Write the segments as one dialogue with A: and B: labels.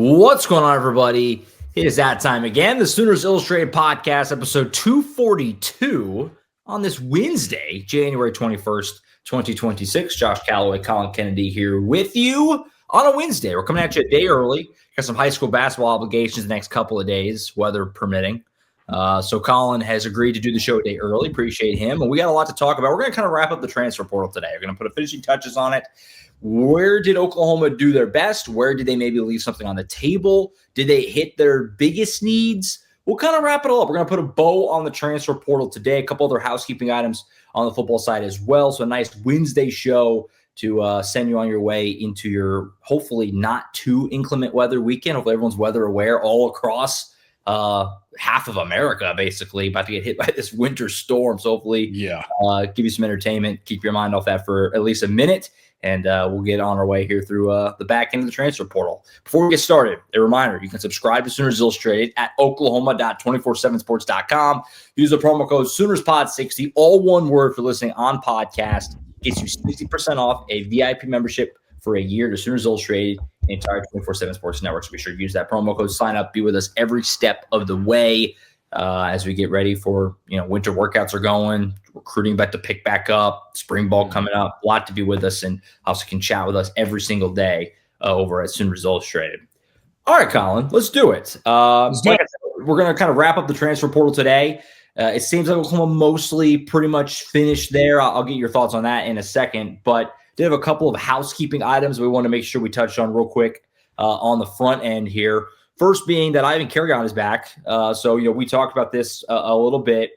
A: What's going on, everybody? It is that time again. The Sooners Illustrated Podcast, episode 242 on this Wednesday, January 21st, 2026. Josh Callaway, Collin Kennedy here with you on a Wednesday. We're coming at you a day early. Got some high school basketball obligations the next couple of days, weather permitting. So Collin has agreed to do the show a day early. Appreciate him. And we got a lot to talk about. We're going to kind of wrap up the transfer portal today. We're going to put a finishing touches on it. Where did Oklahoma do their best? Where did they maybe leave something on the table? Did they hit their biggest needs? We'll kind of wrap it all up. We're going to put a bow on the transfer portal today. A couple other housekeeping items on the football side as well. So a nice Wednesday show to send you on your way into your hopefully not too inclement weather weekend. Hopefully everyone's weather aware all across half of America, basically, about to get hit by this winter storm. So hopefully give you some entertainment, keep your mind off that for at least a minute. And we'll get on our way here through the back end of the transfer portal. Before we get started, a reminder, you can subscribe to Sooners Illustrated at oklahoma.247sports.com. Use the promo code SoonersPod60, all one word for listening on podcast. Gets you 60% off a VIP membership for a year to Sooners Illustrated, the entire 24/7 Sports Network. So be sure to use that promo code, sign up, be with us every step of the way as we get ready for, winter workouts are going, recruiting about to pick back up, spring ball coming up, a lot to be with us, and also can chat with us every single day over at Sooners Illustrated. All right, Collin, let's do it. Like I said, we're going to kind of wrap up the transfer portal today. It seems like Oklahoma mostly pretty much finished there. I'll get your thoughts on that in a second, but did have a couple of housekeeping items we want to make sure we touched on real quick on the front end here. First being that Ivan Carreon is back. So we talked about this a little bit,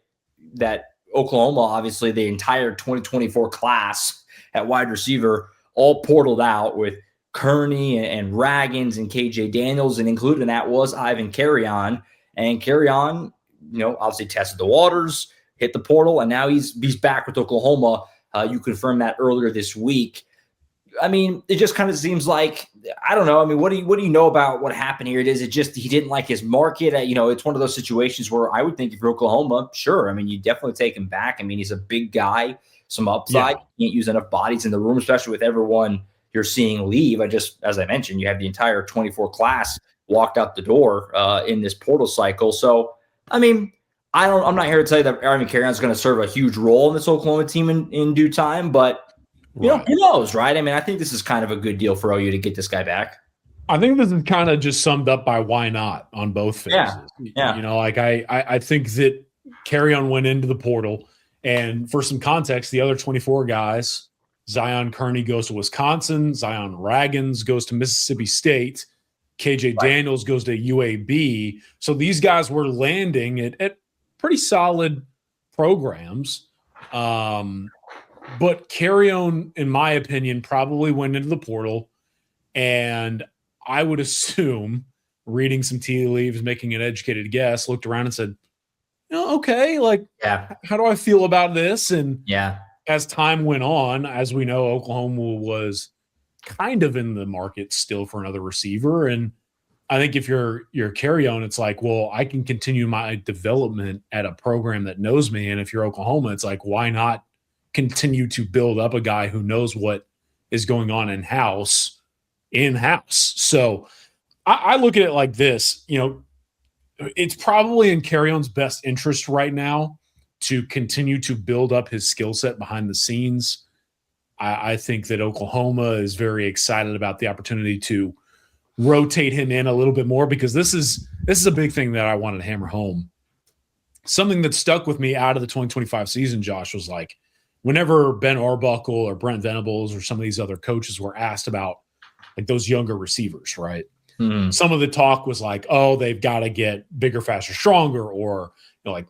A: that Oklahoma, obviously the entire 2024 class at wide receiver, all portaled out with Kearney and Raggins and KJ Daniels, and included in that was Ivan Carreon. And Carreon, obviously tested the waters, hit the portal, and now he's back with Oklahoma. You confirmed that earlier this week. I mean, it just kind of seems like, I don't know. I mean, what do you know about what happened here? Is it just he didn't like his market? It's one of those situations where I would think if you're Oklahoma, sure. I mean, you definitely take him back. I mean, he's a big guy, some upside. Yeah. You can't use enough bodies in the room, especially with everyone you're seeing leave. As I mentioned, you have the entire 24 class walked out the door in this portal cycle. So, I mean, I'm not here to tell you that Ivan Carreon is going to serve a huge role in this Oklahoma team in due time, but who knows, right? I mean, I think this is kind of a good deal for OU to get this guy back.
B: I think this is kind of just summed up by why not on both phases.
A: Yeah.
B: I think that Carreon went into the portal, and for some context, the other 24 guys, Zion Kearney goes to Wisconsin, Zion Raggins goes to Mississippi State, KJ Daniels goes to UAB. So these guys were landing at pretty solid programs. But Carreon, in my opinion, probably went into the portal, and I would assume, reading some tea leaves, making an educated guess, looked around and said, okay, how do I feel about this? And as time went on, as we know, Oklahoma was kind of in the market still for another receiver. And I think if you're Carreon, it's like, well, I can continue my development at a program that knows me. And if you're Oklahoma, it's like, why not continue to build up a guy who knows what is going on in-house. So I look at it like this, it's probably in Carreon's best interest right now to continue to build up his skill set behind the scenes. I think that Oklahoma is very excited about the opportunity to rotate him in a little bit more, because this is a big thing that I wanted to hammer home. Something that stuck with me out of the 2025 season, Josh, was like, whenever Ben Arbuckle or Brent Venables or some of these other coaches were asked about like those younger receivers, right? Mm-hmm. Some of the talk was like, oh, they've got to get bigger, faster, stronger, or like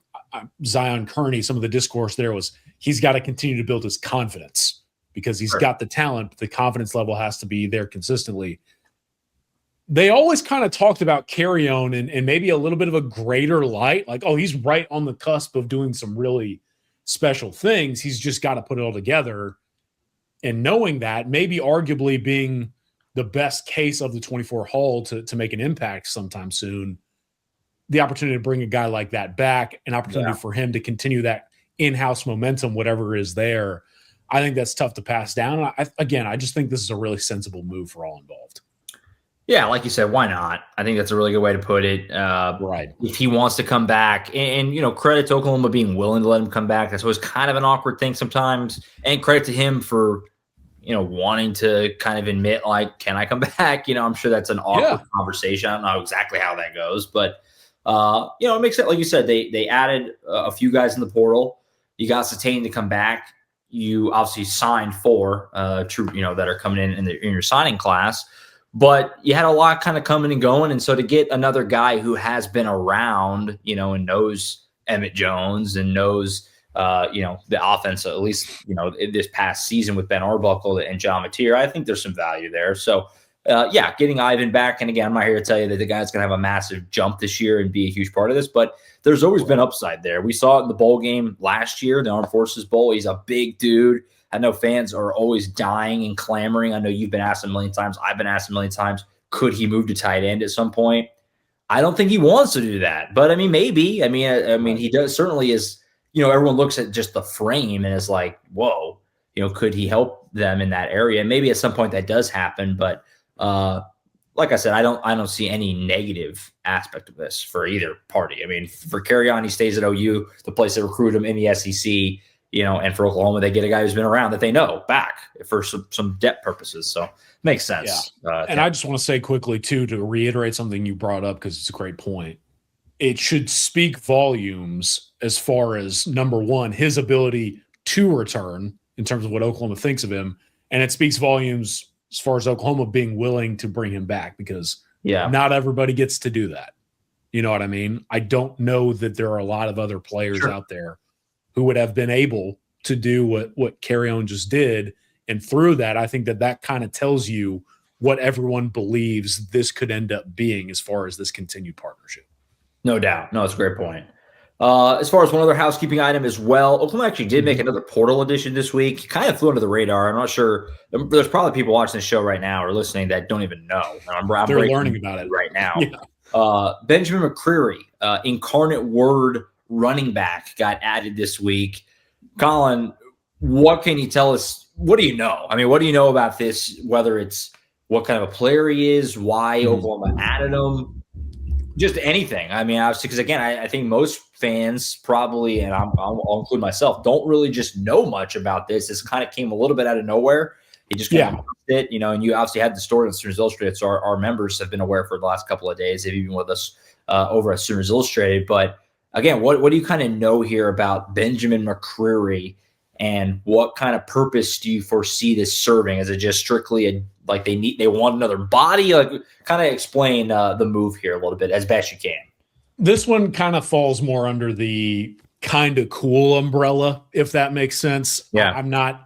B: Zion Kearney. Some of the discourse there was he's got to continue to build his confidence because he's got the talent, but the confidence level has to be there consistently. They always kind of talked about Carreon and maybe a little bit of a greater light, like, oh, he's right on the cusp of doing some really special things. He's just got to put it all together. And knowing that, maybe arguably being the best case of the 24 haul to make an impact sometime soon, the opportunity to bring a guy like that back, an opportunity for him to continue that in-house momentum, whatever is there, I think that's tough to pass down. I just think this is a really sensible move for all involved.
A: Yeah, like you said, why not? I think that's a really good way to put it.
B: Right.
A: If he wants to come back, and credit to Oklahoma being willing to let him come back. That's always kind of an awkward thing sometimes. And credit to him for wanting to kind of admit, like, can I come back? I'm sure that's an awkward conversation. I don't know exactly how that goes, but it makes it, like you said, they added a few guys in the portal. You got Satane to come back. You obviously signed 4 that are coming in your signing class. But you had a lot kind of coming and going. And so to get another guy who has been around, and knows Emmett Jones and knows, the offense, at least, this past season with Ben Arbuckle and John Mateer, I think there's some value there. So, getting Ivan back. And again, I'm not here to tell you that the guy's going to have a massive jump this year and be a huge part of this, but there's always been upside there. We saw it in the bowl game last year, the Armed Forces Bowl. He's a big dude. I know fans are always dying and clamoring. I know you've been asked a million times. I've been asked a million times. Could he move to tight end at some point? I don't think he wants to do that, but I mean, maybe. I mean, he does certainly is. Everyone looks at just the frame and is like, whoa, could he help them in that area? And maybe at some point that does happen, but like I said, I don't see any negative aspect of this for either party. I mean, for Carreon, he stays at OU, the place that recruited him in the SEC. And for Oklahoma, they get a guy who's been around that they know back for some depth purposes. So makes sense.
B: Yeah. And I just want to say quickly, too, to reiterate something you brought up, because it's a great point. It should speak volumes as far as, number one, his ability to return in terms of what Oklahoma thinks of him. And it speaks volumes as far as Oklahoma being willing to bring him back, because not everybody gets to do that. You know what I mean? I don't know that there are a lot of other players out there who would have been able to do what Carreon just did. And through that, I think that kind of tells you what everyone believes this could end up being as far as this continued partnership.
A: No doubt. No, it's a great point. As far as one other housekeeping item as well, Oklahoma actually did make another portal edition this week. Kind of flew under the radar. I'm not sure. There's probably people watching this show right now or listening that don't even know.
B: They're learning about it
A: right now. Benjamin McCreary, Incarnate Word running back, got added this week. Collin, what can you tell us? What do you know? I mean, what do you know about this? Whether it's what kind of a player he is, why Oklahoma added him, just anything. I mean, obviously, because again, I think most fans probably, and I'll include myself, don't really just know much about this. This kind of came a little bit out of nowhere. He just kind of it, and you obviously had the story on Sooners Illustrated, so our members have been aware for the last couple of days. They've been with us over at Sooners Illustrated, but again, what do you kind of know here about Benjamin McCreary, and what kind of purpose do you foresee this serving? Is it just strictly they want another body? Like, kind of explain the move here a little bit as best you can.
B: This one kind of falls more under the kind of cool umbrella, if that makes sense.
A: Yeah,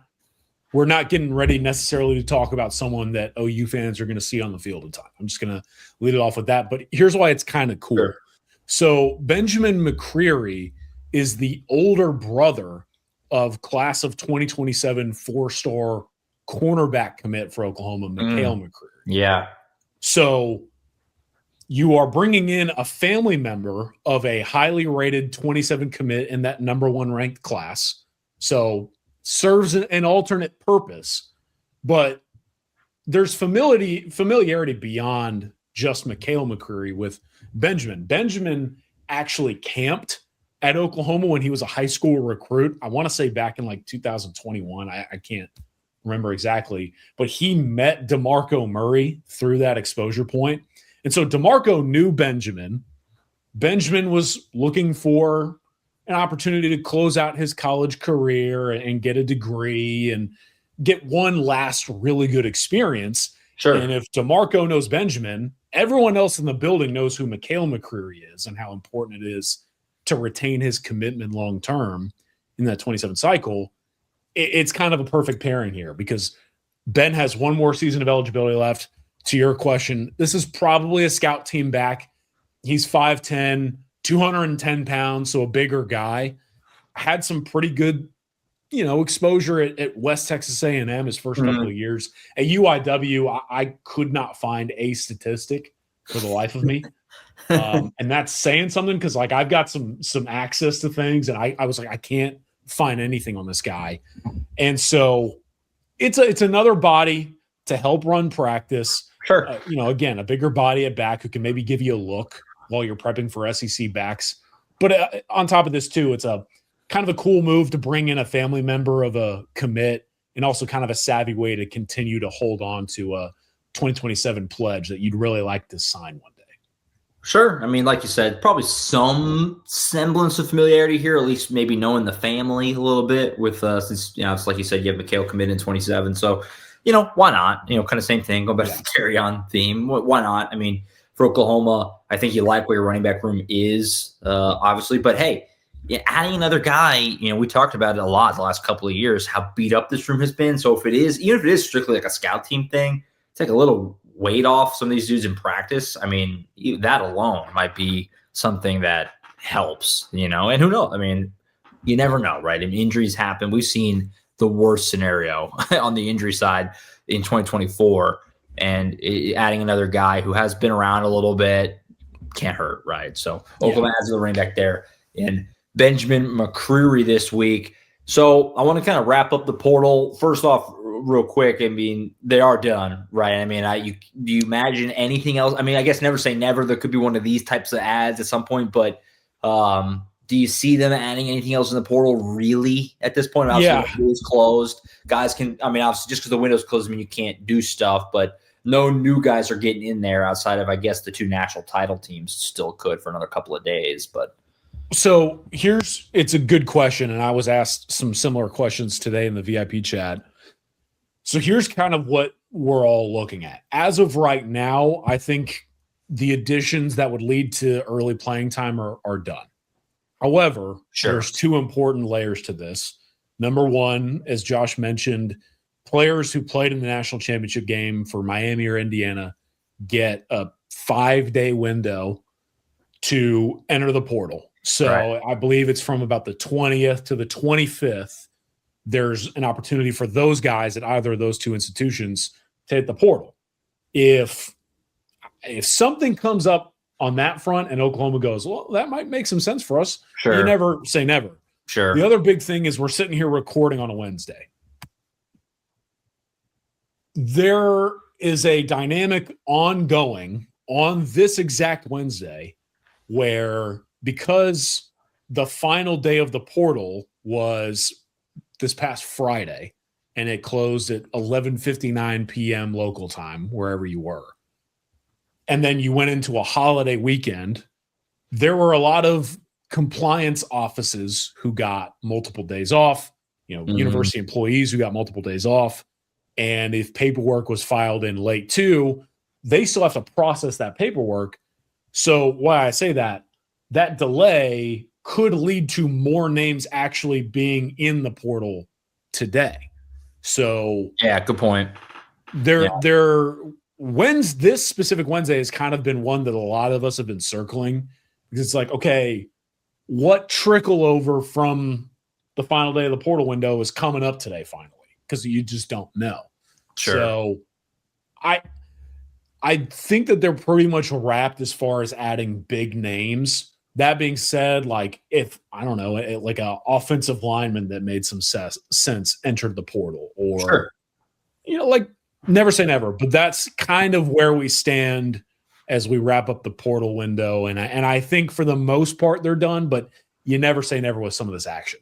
B: we're not getting ready necessarily to talk about someone that OU fans are going to see on the field in time. I'm just going to lead it off with that. But here's why it's kind of cool. Sure. So Benjamin McCreary is the older brother of class of 2027 4-star cornerback commit for Oklahoma, McCreary.
A: Yeah.
B: So you are bringing in a family member of a highly rated 27 commit in that number 1 ranked class. So serves an alternate purpose, but there's familiarity beyond just McCreary with Benjamin. Benjamin actually camped at Oklahoma when he was a high school recruit. I want to say back in like 2021. I can't remember exactly, but he met DeMarco Murray through that exposure point. And so DeMarco knew Benjamin. Benjamin was looking for an opportunity to close out his college career and get a degree and get one last really good experience.
A: Sure.
B: And if DeMarco knows Benjamin, everyone else in the building knows who McCreary is and how important it is to retain his commitment long-term in that 27 cycle. It's kind of a perfect pairing here because Ben has one more season of eligibility left. To your question, this is probably a scout team back. He's 5'10", 210 pounds, so a bigger guy. Had some pretty good, exposure at West Texas A&M his first couple of years. At UIW, I could not find a statistic for the life of me. And that's saying something because, I've got some access to things, and I was like, I can't find anything on this guy. And so it's another body to help run practice.
A: Sure.
B: Again, a bigger body at back who can maybe give you a look while you're prepping for SEC backs. But on top of this, too, it's a kind of a cool move to bring in a family member of a commit and also kind of a savvy way to continue to hold on to a 2027 pledge that you'd really like to sign one day.
A: Sure. I mean, like you said, probably some semblance of familiarity here, at least maybe knowing the family a little bit with, since, it's like you said, you have Mikhail commit in 27. So, why not? Kind of same thing, going back to the carry-on theme. Why not? I mean, for Oklahoma, I think you like where your running back room is, obviously. But, hey, adding another guy, we talked about it a lot the last couple of years, how beat up this room has been. So even if it is strictly like a scout team thing, take a little weight off some of these dudes in practice. I mean, that alone might be something that helps, and who knows? I mean, you never know, right? I mean, injuries happen. We've seen the worst scenario on the injury side in 2024, and adding another guy who has been around a little bit can't hurt, right? So Oklahoma adds the running back there, and Benjamin McCreary this week. So I want to kind of wrap up the portal. First off, real quick, I mean, they are done, right? I mean, do you imagine anything else? I mean, I guess never say never. There could be one of these types of ads at some point, but do you see them adding anything else in the portal really at this point? Obviously, the window's closed. Guys can, I mean, obviously, just because the window's closed, I mean, you can't do stuff, but no new guys are getting in there outside of, I guess, the two national title teams still could for another couple of days, but.
B: So it's a good question, and I was asked some similar questions today in the VIP chat. So here's kind of what we're all looking at. As of right now, I think the additions that would lead to early playing time are done. However, there's two important layers to this. Number one, as Josh mentioned, players who played in the national championship game for Miami or Indiana get a 5-day window to enter the portal. So I believe it's from about the 20th to the 25th. There's an opportunity for those guys at either of those two institutions to hit the portal. If something comes up on that front and Oklahoma goes, well, that might make some sense for us. You never say never.
A: Sure.
B: The other big thing is we're sitting here recording on a Wednesday. There is a dynamic ongoing on this exact Wednesday where, because the final day of the portal was this past Friday and it closed at 11:59 p.m. local time, wherever you were, and then you went into a holiday weekend, there were a lot of compliance offices who got multiple days off, university employees who got multiple days off. And if paperwork was filed in late too, they still have to process that paperwork. So why I say that delay could lead to more names actually being in the portal today. So
A: yeah, good point.
B: This specific Wednesday has kind of been one that a lot of us have been circling, because it's like, okay, what trickle over from the final day of the portal window is coming up today finally, because you just don't know.
A: Sure.
B: So I think that they're pretty much wrapped as far as adding big names. That being said, like, if, I don't know, like an offensive lineman that made some sense entered the portal, or, like, never say never, but that's kind of where we stand as we wrap up the portal window. And I think for the most part they're done, but you never say never with some of this action.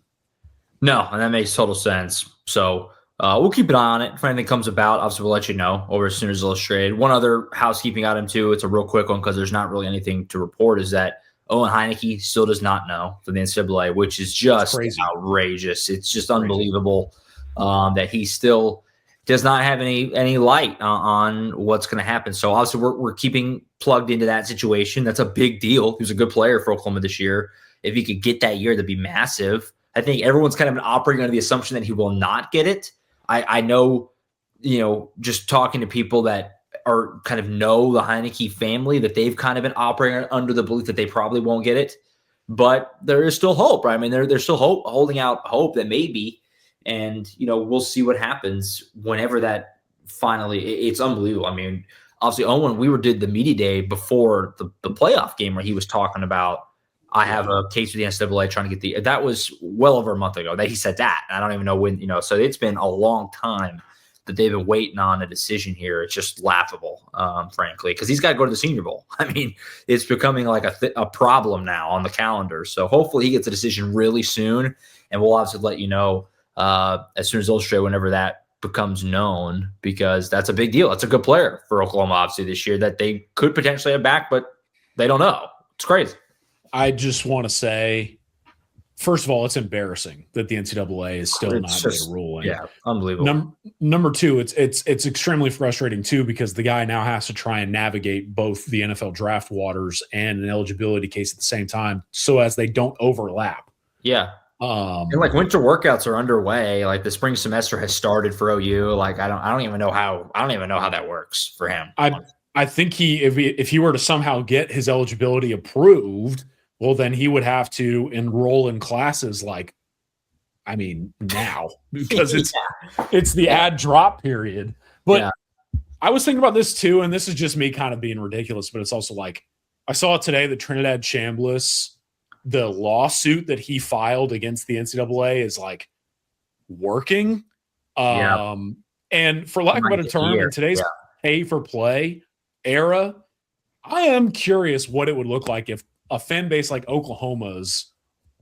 A: No, and that makes total sense. So we'll keep an eye on it. If anything comes about, obviously we'll let you know over as soon as Illustrated. One other housekeeping item too, it's a real quick one because there's not really anything to report, is that Owen Heineke still does not know from the NCAA, which is just outrageous. It's just unbelievable that he still does not have any light on what's going to happen. So obviously we're keeping plugged into that situation. That's a big deal. He was a good player for Oklahoma this year. If he could get that year, that'd be massive. I think everyone's kind of operating under the assumption that he will not get it. I know, just talking to people that are kind of know the Heineke family, that they've kind of been operating under the belief that they probably won't get it, but there is still hope, right? I mean, there's still holding out hope that maybe, and, we'll see what happens whenever that finally, it's unbelievable. I mean, obviously Owen, we did the media day before the playoff game where he was talking about, I have a case with the NCAA trying to get that was well over a month ago that he said that. I don't even know when, so it's been a long time that they've been waiting on a decision here. It's just laughable, frankly, because he's got to go to the Senior Bowl. I mean, it's becoming like a problem now on the calendar. So hopefully he gets a decision really soon, and we'll obviously let you know as soon as illustrated whenever that becomes known, because that's a big deal. That's a good player for Oklahoma, obviously, this year that they could potentially have back, but they don't know. It's crazy.
B: I just want to say, first of all, it's embarrassing that the NCAA is still not made a ruling.
A: Yeah, unbelievable.
B: Number two, it's extremely frustrating too, because the guy now has to try and navigate both the NFL draft waters and an eligibility case at the same time, so as they don't overlap.
A: Yeah. And like winter workouts are underway. Like the spring semester has started for OU. Like I don't even know how that works for him.
B: I think if he were to somehow get his eligibility approved, well, then he would have to enroll in classes now, because it's the ad drop period. But I was thinking about this too, and this is just me kind of being ridiculous, but it's also like, I saw today that Trinidad Chambliss, the lawsuit that he filed against the NCAA is like working. And for lack of a better term, in today's pay for play era, I am curious what it would look like if a fan base like Oklahoma's,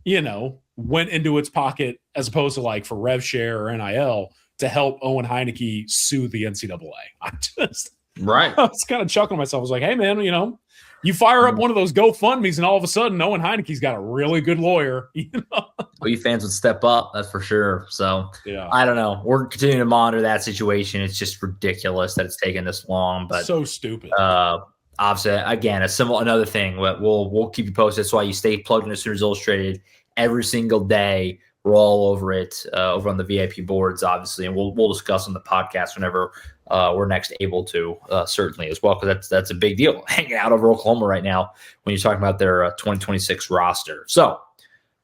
B: went into its pocket, as opposed to like for rev share or NIL, to help Owen Heineke sue the NCAA. I was kind of chuckling myself. I was like, hey man, you fire up one of those GoFundMes and all of a sudden Owen Heineke's got a really good lawyer.
A: OU fans would step up, that's for sure. So
B: yeah,
A: I don't know. We're continuing to monitor that situation. It's just ridiculous that it's taken this long, but
B: so stupid.
A: Obviously, again, another thing. We'll keep you posted. That's why you stay plugged into Sooners Illustrated every single day. We're all over it, over on the VIP boards, obviously, and we'll discuss on the podcast whenever we're next able to, certainly as well, because that's a big deal. Hanging out over Oklahoma right now when you're talking about their 2026 roster. So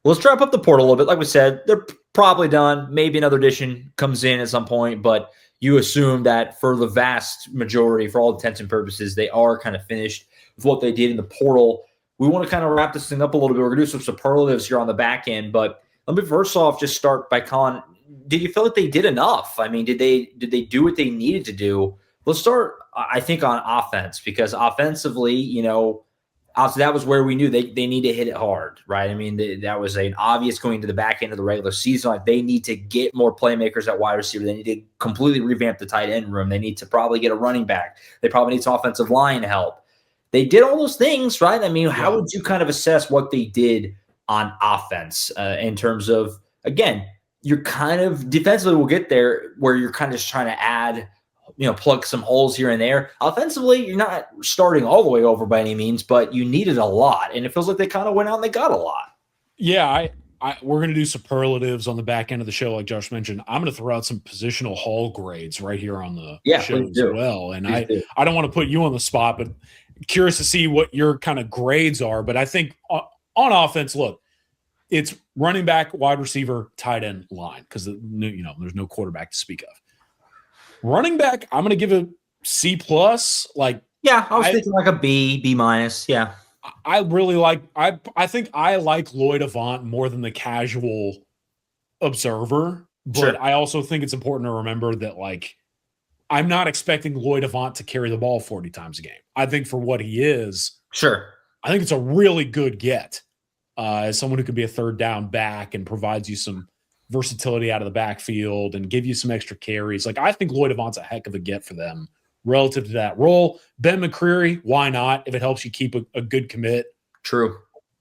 A: let's wrap up the portal a little bit. Like we said, they're probably done. Maybe another edition comes in at some point, but you assume that for the vast majority, for all intents and purposes, they are kind of finished with what they did in the portal. We want to kind of wrap this thing up a little bit. We're going to do some superlatives here on the back end, but let me first off just start by Collin. Did you feel like they did enough? I mean, did they do what they needed to do? Let's start, I think, on offense, because offensively, obviously that was where we knew they need to hit it hard, right? I mean, that was an obvious going to the back end of the regular season. Like they need to get more playmakers at wide receiver. They need to completely revamp the tight end room. They need to probably get a running back. They probably need some offensive line help. They did all those things, right? I mean, how would you kind of assess what they did on offense in terms of, again, you're kind of defensively, we'll get there, where you're kind of just trying to add, plug some holes here and there. Offensively, you're not starting all the way over by any means, but you needed a lot. And it feels like they kind of went out and they got a lot.
B: Yeah, we're going to do superlatives on the back end of the show, like Josh mentioned. I'm going to throw out some positional hall grades right here on the show as well. And I don't want to put you on the spot, but curious to see what your kind of grades are. But I think on offense, look, it's running back, wide receiver, tight end, line, because there's no quarterback to speak of. Running back, I'm going to give a C+. I was
A: thinking like a B minus. Yeah.
B: I really like – I think I like Lloyd Avant more than the casual observer, but I also think it's important to remember that, like, I'm not expecting Lloyd Avant to carry the ball 40 times a game. I think for what he is, I think it's a really good get as someone who could be a third down back and provides you some versatility out of the backfield and give you some extra carries. Like, I think Lloyd Avant's a heck of a get for them relative to that role. Ben McCreary, why not? If it helps you keep a good commit.
A: True.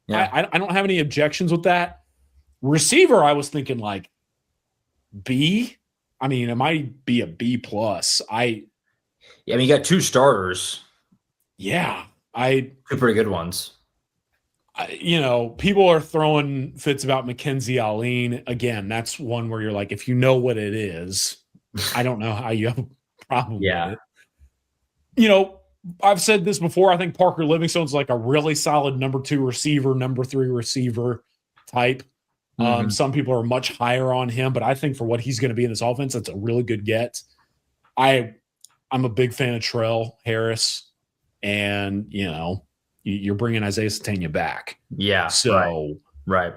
A: Yeah.
B: I don't have any objections with that. Receiver, I was thinking like B. I mean, it might be a B+.
A: You got two starters.
B: Yeah.
A: Two pretty good ones.
B: People are throwing fits about Mackenzie Allen. Again, that's one where you're like, if you know what it is, I don't know how you have a problem with it. I've said this before. I think Parker Livingstone's like a really solid number 2 receiver, number 3 receiver type. Some people are much higher on him, but I think for what he's going to be in this offense, that's a really good get. I'm a big fan of Trell Harris, and you're bringing Isaiah Satania back.
A: Yeah.
B: So
A: Right.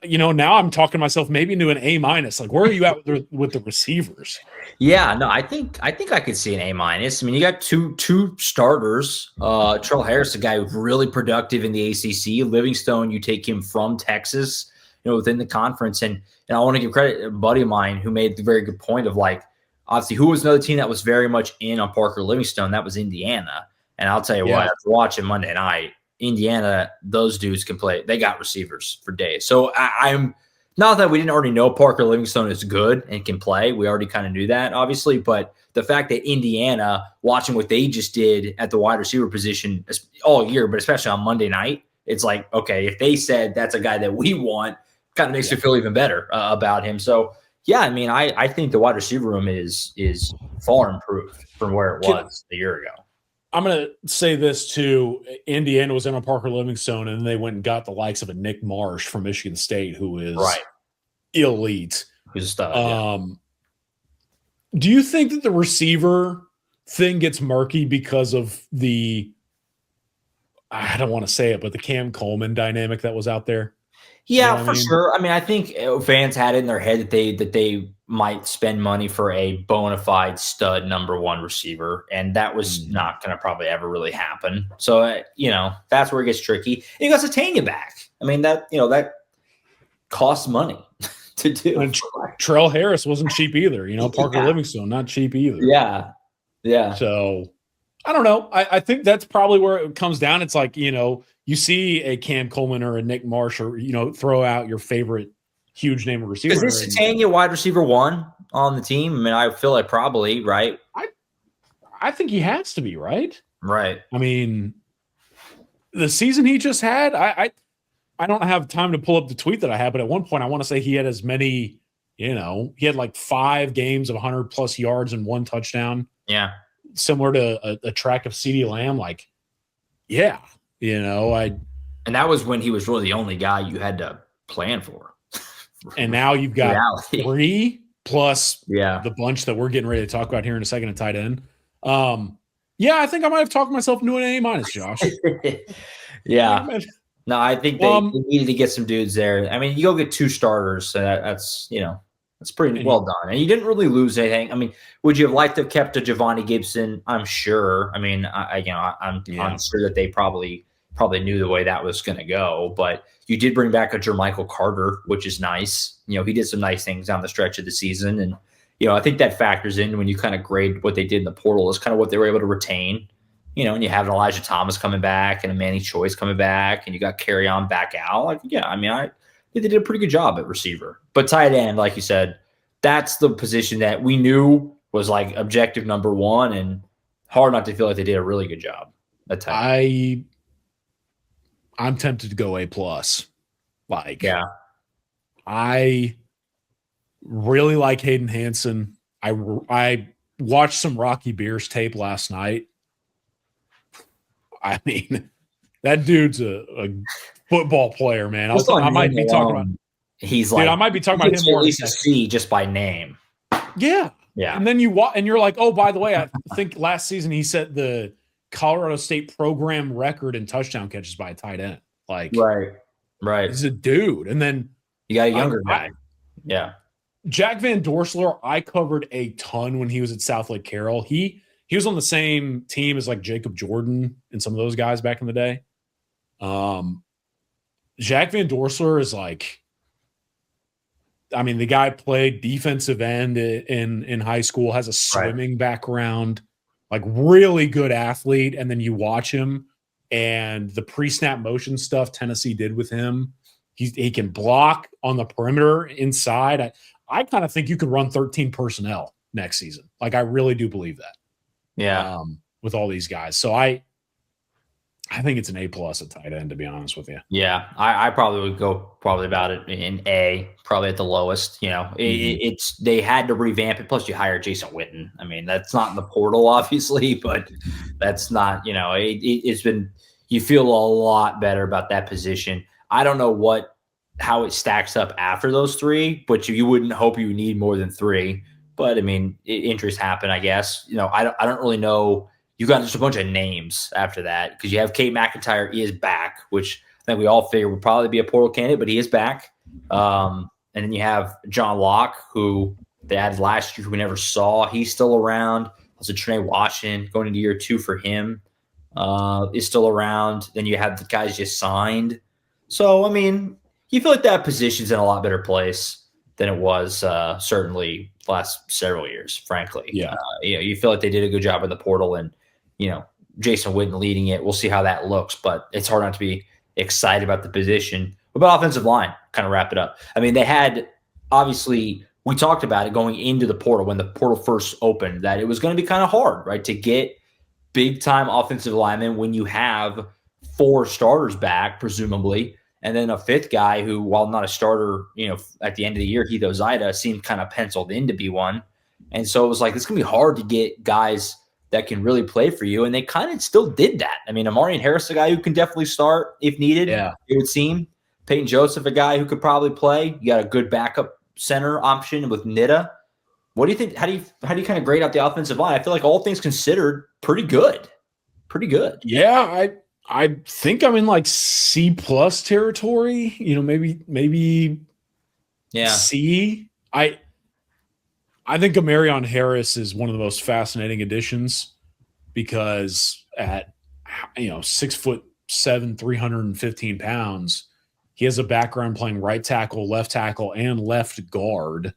B: Now I'm talking to myself maybe into an A-. Like, where are you at with the receivers?
A: Yeah, no, I think I could see an A-. I mean, you got two starters. Terrell Harris, a guy who's really productive in the ACC. Livingstone, you take him from Texas, within the conference. And I want to give credit to a buddy of mine who made the very good point of, like, obviously, who was another team that was very much in on Parker Livingstone? That was Indiana. And I'll tell you what, after watching Monday night, Indiana, those dudes can play. They got receivers for days. So I'm not that we didn't already know Parker Livingstone is good and can play. We already kind of knew that, obviously. But the fact that Indiana, watching what they just did at the wide receiver position all year, but especially on Monday night, it's like, okay, if they said that's a guy that we want, kind of makes you feel even better about him. So, yeah, I mean, I think the wide receiver room is far improved from where it was a year ago.
B: I'm going to say this too. Indiana was in on Parker Livingstone, and they went and got the likes of a Nick Marsh from Michigan State, who is elite.
A: Who's a stud.
B: Do you think that the receiver thing gets murky because of I don't want to say it, but the Cam Coleman dynamic that was out there?
A: Yeah, for sure. I mean, I think fans had it in their head that they might spend money for a bona fide stud number one receiver, and that was not going to probably ever really happen. So, that's where it gets tricky. And you got Satania back. I mean, that costs money to do.
B: And Terrell Harris wasn't cheap either. Parker Livingstone, not cheap either.
A: Yeah. Yeah.
B: So, I don't know. I think that's probably where it comes down. It's like, you see a Cam Coleman or a Nick Marsh or, throw out your favorite huge name of receiver.
A: Is this Satania wide receiver one on the team? I mean, I feel like probably, right?
B: I think he has to be, right?
A: Right.
B: I mean, the season he just had, I don't have time to pull up the tweet that I had, but at one point I want to say he had as many, he had like 5 games of 100+ yards and 1 touchdown.
A: Yeah.
B: Similar to a track of CeeDee Lamb. Like, yeah. And
A: that was when he was really the only guy you had to plan for.
B: And now you've got 3 plus the bunch that we're getting ready to talk about here in a second at tight end. I think I might have talked myself into an A-, Josh.
A: Yeah. No, I think they needed to get some dudes there. I mean, you go get 2 starters, so that's that's pretty well done. And you didn't really lose anything. I mean, would you have liked to have kept a Giovanni Gibson? I'm sure. I mean, I'm sure that they probably knew the way that was going to go. But you did bring back a Jermichael Carter, which is nice. He did some nice things down the stretch of the season. And, I think that factors in when you kind of grade what they did in the portal is kind of what they were able to retain. And you have an Elijah Thomas coming back and a Manny Choice coming back, and you got Carreon back out. Like, I think they did a pretty good job at receiver. But tight end, like you said, that's the position that we knew was like objective number one, and hard not to feel like they did a really good job at tight end.
B: I'm tempted to go A+. I really like Hayden Hansen. I watched some Rocky Beers tape last night. I mean, that dude's a football player, man. I might be talking about.
A: He's like,
B: I might be talking about him more.
A: At least a C just by name.
B: Yeah. And then you're like, oh, by the way, I think last season he set the Colorado State program record in touchdown catches by a tight end. Like,
A: right.
B: He's a dude. And then
A: you got a younger guy. Yeah.
B: Jack Van Dorsler, I covered a ton when he was at South Lake Carroll. He was on the same team as like Jacob Jordan and some of those guys back in the day. Jack Van Dorsler is like, I mean, the guy played defensive end in high school, has a swimming background, like really good athlete. And then you watch him and the pre-snap motion stuff Tennessee did with him. He can block on the perimeter inside. I kind of think you could run 13 personnel next season. Like, I really do believe that.
A: Yeah.
B: With all these guys. So I think it's an A+ at tight end, to be honest with you.
A: Yeah. I probably would go about it in A, probably at the lowest. It's they had to revamp it. Plus you hired Jason Witten. I mean, that's not in the portal, obviously, but that's not, it's been, you feel a lot better about that position. I don't know how it stacks up after those 3, but you wouldn't hope you need more than 3. But I mean, injuries happen, I guess. I don't really know. You got just a bunch of names after that because you have Kate McIntyre is back, which think we all figured would probably be a portal candidate, but he is back. And then you have John Locke, who they added last year, who we never saw. He's still around. Also, Trey Washington going into year 2 for him is still around. Then you have the guys just signed. So, I mean, you feel like that position's in a lot better place than it was certainly the last several years, frankly.
B: Yeah.
A: You feel like they did a good job in the portal and, Jason Witten leading it. We'll see how that looks, but it's hard not to be excited about the position. What about offensive line? Kind of wrap it up. I mean, they had, obviously, we talked about it going into the portal when the portal first opened, that it was going to be kind of hard, right, to get big-time offensive linemen when you have 4 starters back, presumably, and then a 5th guy who, while not a starter, at the end of the year, Hito Zaida seemed kind of penciled in to be one. And so it was like, it's going to be hard to get guys that can really play for you. And they kind of still did that. I mean, Amarian Harris, a guy who can definitely start if needed, it would seem. Peyton Joseph, a guy who could probably play. You got a good backup center option with Nida. What do you think? How do you kind of grade out the offensive line? I feel like all things considered, pretty good. Pretty good.
B: Yeah, I think I'm in like C+ territory. Maybe C. I think Amarion Harris is one of the most fascinating additions because at 6'7", 315 pounds, he has a background playing right tackle, left tackle, and left guard.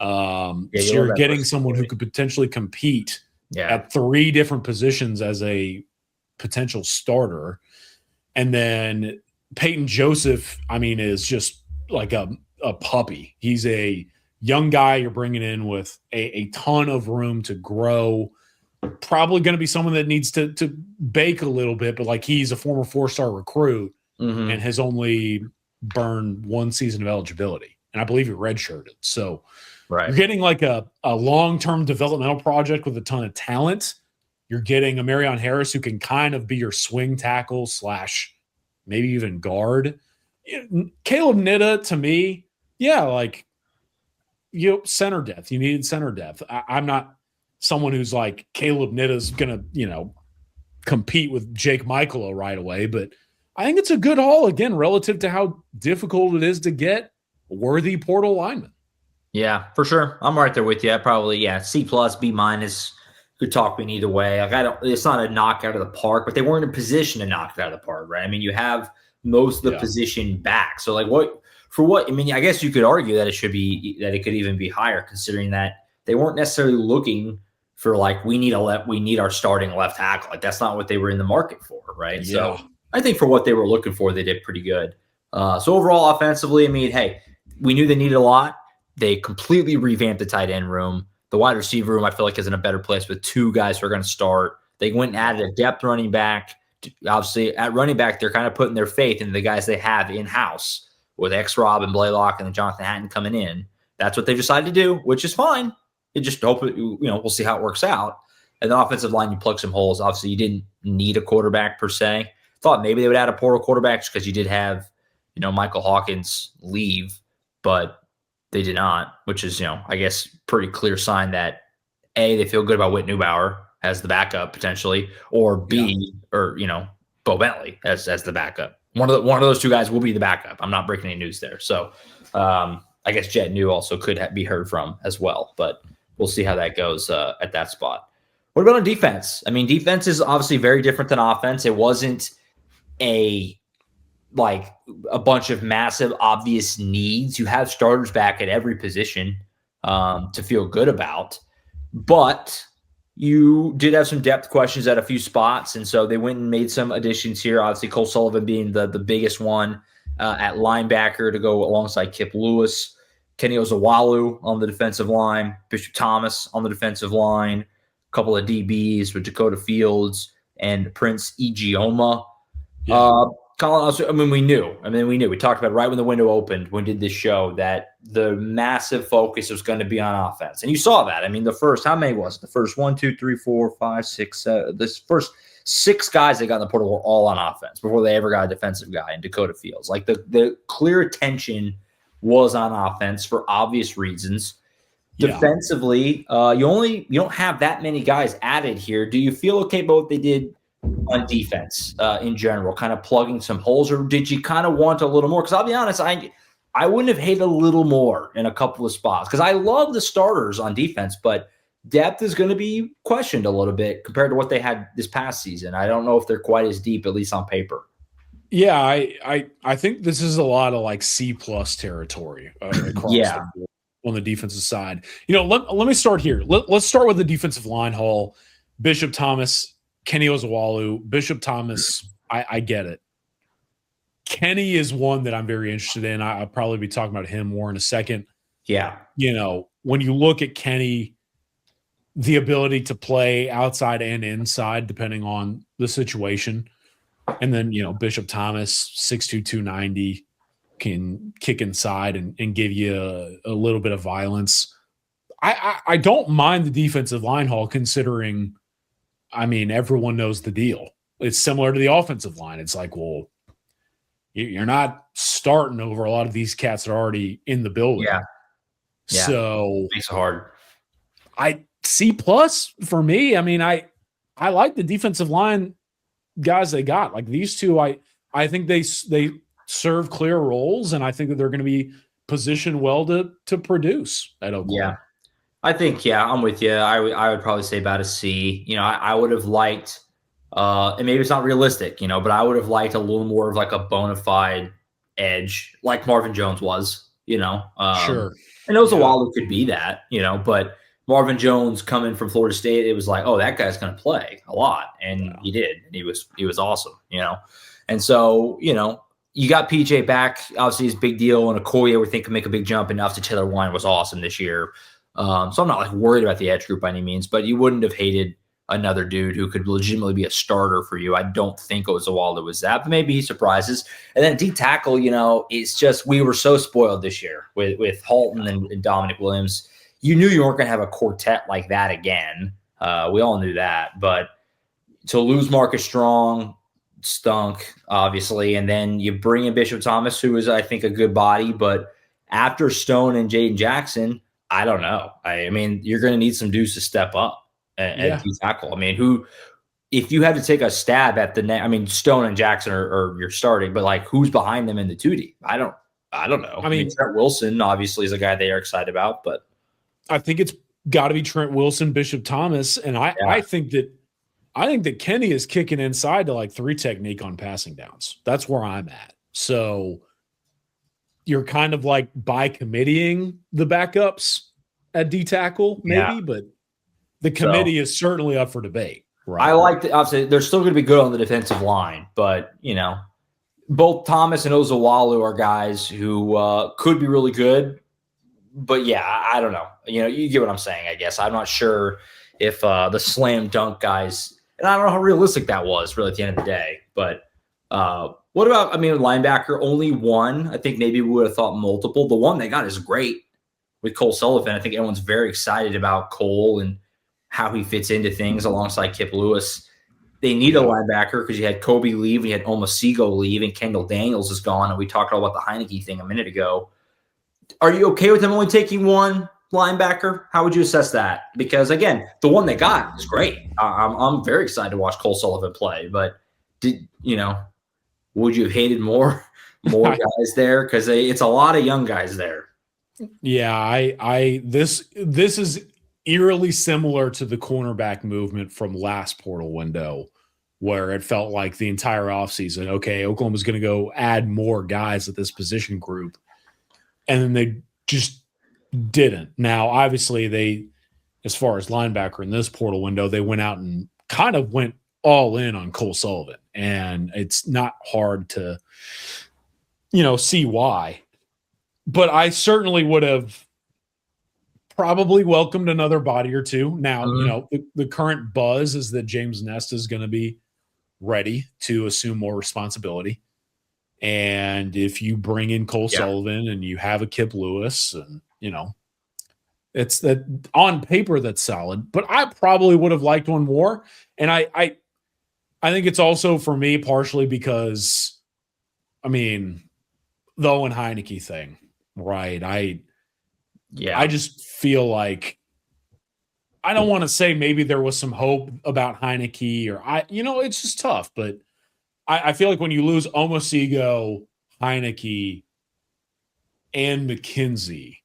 B: So you're getting someone who could potentially compete at 3 different positions as a potential starter. And then Peyton Joseph, is just like a puppy. He's a young guy you're bringing in with a ton of room to grow. Probably going to be someone that needs to bake a little bit, but like he's a former 4-star recruit and has only burned 1 season of eligibility. And I believe he redshirted. So you're getting like a long-term developmental project with a ton of talent. You're getting Amarion Harris, who can kind of be your swing tackle / maybe even guard. Caleb Nida, to me, center depth. You needed center depth. I'm not someone who's like Caleb Nida's going to, compete with Jake Michaelo right away, but I think it's a good haul, again, relative to how difficult it is to get worthy portal linemen.
A: Yeah, for sure. I'm right there with you. Probably, C+, B-. Could talk me either way. Like it's not a knockout of the park, but they weren't in a position to knock it out of the park, right? I mean, you have most of the position back. So like I guess you could argue that it could even be higher, considering that they weren't necessarily looking for like, we need our starting left tackle. Like that's not what they were in the market for, right?
B: Yeah.
A: So I think for what they were looking for, they did pretty good. So overall, offensively, hey, we knew they needed a lot. They completely revamped the tight end room. The wide receiver room, I feel like, is in a better place with 2 guys who are going to start. They went and added a depth running back. Obviously, at running back, they're kind of putting their faith in the guys they have in-house with X-Rob and Blaylock and then Jonathan Hatton coming in. That's what they've decided to do, which is fine. It just hope we'll see how it works out. And the offensive line, you plug some holes. Obviously, you didn't need a quarterback per se. Thought maybe they would add a portal quarterback just because you did have, Michael Hawkins leave, but they did not, which is, I guess, pretty clear sign that A, they feel good about Whit Neubauer as the backup potentially, or B, or Bo Bentley as the backup. One of those 2 guys will be the backup. I'm not breaking any news there. So I guess Jet New also could be heard from as well, but we'll see how that goes at that spot. What about on defense? I mean, defense is obviously very different than offense. It wasn't a bunch of massive obvious needs. You have starters back at every position to feel good about, but you did have some depth questions at a few spots. And so they went and made some additions here. Obviously Cole Sullivan being the biggest one at linebacker to go alongside Kip Lewis, Kenny Ozawalu on the defensive line, Bishop Thomas on the defensive line, a couple of DBs with Dakota Fields and Prince Ijeoma. Collin, also, we knew. We talked about it right when the window opened, when we did this show, that the massive focus was going to be on offense. And you saw that. The first, how many was it? The first 1, 2, 3, 4, 5, 6, 7. This first 6 guys they got in the portal were all on offense before they ever got a defensive guy in Dakota Fields. Like the clear attention was on offense for obvious reasons. Defensively, you don't have that many guys added here. Do you feel okay about what they did on defense in general, kind of plugging some holes, or did you kind of want a little more? Because I'll be honest, I wouldn't have hated a little more in a couple of spots because I love the starters on defense, but depth is going to be questioned a little bit compared to what they had this past season. I don't know if they're quite as deep, at least on paper.
B: Yeah, I think this is a lot of like C plus territory across the board on the defensive side. Let me start here. Let's start with the defensive line haul. Bishop Thomas, Kenny Ozawalu. Bishop Thomas, I get it. Kenny is one that I'm very interested in. I'll probably be talking about him more in a second.
A: Yeah.
B: When you look at Kenny, the ability to play outside and inside, depending on the situation. And then, Bishop Thomas, 6'2", 290, can kick inside and give you a little bit of violence. I don't mind the defensive line haul considering, everyone knows the deal. It's similar to the offensive line. It's like, well, you're not starting over a lot of these cats that are already in the building.
A: Yeah.
B: So
A: makes it hard.
B: C plus for me. I like the defensive line guys they got. Like these two, I think they serve clear roles, and I think that they're going to be positioned well to produce at Oklahoma.
A: Yeah, I think I'm with you. I would probably say about a C. I would have liked, and maybe it's not realistic, but I would have liked a little more of like a bona fide edge, like Marvin Jones was.
B: Sure.
A: And Ozawalu could be that, but Marvin Jones coming from Florida State, it was like, oh, that guy's going to play a lot, and he did, and he was awesome, And so, you got PJ back, obviously, it's a big deal, and Okoye we think can make a big jump, and obviously Taylor Wine was awesome this year. So I'm not like worried about the edge group by any means, but you wouldn't have hated another dude who could legitimately be a starter for you. I don't think Ozawalu was that, but maybe he surprises. And then D tackle, it's just we were so spoiled this year with Halton and Dominic Williams. You knew you weren't going to have a quartet like that again. We all knew that. But to lose Marcus Strong stunk, obviously. And then you bring in Bishop Thomas, who is, I think, a good body. But after Stone and Jaden Jackson, I don't know. You're going to need some dudes to step up at D tackle. If you had to take a stab at the Stone and Jackson are you're starting, but like who's behind them in the 2D? I don't know. Trent Wilson obviously is a guy they are excited about, but
B: I think it's got to be Trent Wilson, Bishop Thomas, and I think that Kenny is kicking inside to like 3 technique on passing downs. That's where I'm at. So you're kind of like by committeeing the backups at D tackle, maybe, but the committee is certainly up for debate. Right.
A: I like obviously they're still going to be good on the defensive line, but both Thomas and Ozawalu are guys who could be really good. But I don't know. You get what I'm saying, I guess. I'm not sure if the slam dunk guys, and I don't know how realistic that was really at the end of the day. But what about, linebacker, only one? I think maybe we would have thought multiple. The one they got is great with Cole Sullivan. I think everyone's very excited about Cole and how he fits into things alongside Kip Lewis. They need a linebacker because you had Kobe leave, and you had Omasigo leave, and Kendall Daniels is gone. And we talked all about the Heineke thing a minute ago. Are you okay with them only taking one linebacker? How would you assess that? Because again, the one they got is great. I'm very excited to watch Cole Sullivan play. But would you have hated more guys there? Because it's a lot of young guys there.
B: Yeah, this is eerily similar to the cornerback movement from last portal window, where it felt like the entire offseason, okay, Oklahoma's going to go add more guys at this position group. And then they just didn't. Now, obviously, they, as far as linebacker in this portal window, they went out and kind of went all in on Cole Sullivan. And it's not hard to, see why. But I certainly would have probably welcomed another body or two. Now, the current buzz is that James Nest is going to be ready to assume more responsibility. And if you bring in Cole Sullivan and you have a Kip Lewis, and it's that on paper that's solid. But I probably would have liked one more. And I think it's also for me partially because, the Owen Heineke thing, right? I just feel like I don't want to say maybe there was some hope about Heineke or it's just tough. But I feel like when you lose Omosigo, Heineke, and McKenzie,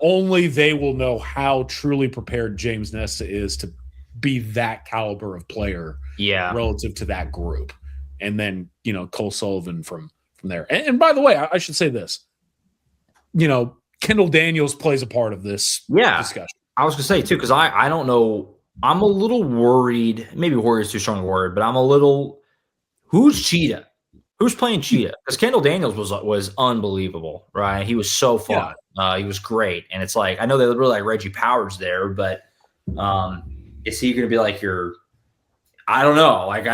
B: only they will know how truly prepared James Nesta is to be that caliber of player relative to that group. And then, Cole Sullivan from there. And by the way, I should say this, Kendall Daniels plays a part of this discussion.
A: I was going to say, too, because I don't know. I'm a little worried. Maybe worried is too strong a word, but I'm a little – who's Cheetah? Who's playing Cheetah? Because Kendall Daniels was unbelievable, right? He was so fun. Yeah. He was great. And it's like – I know they really like Reggie Powers there, but is he going to be like your – I don't know. Like,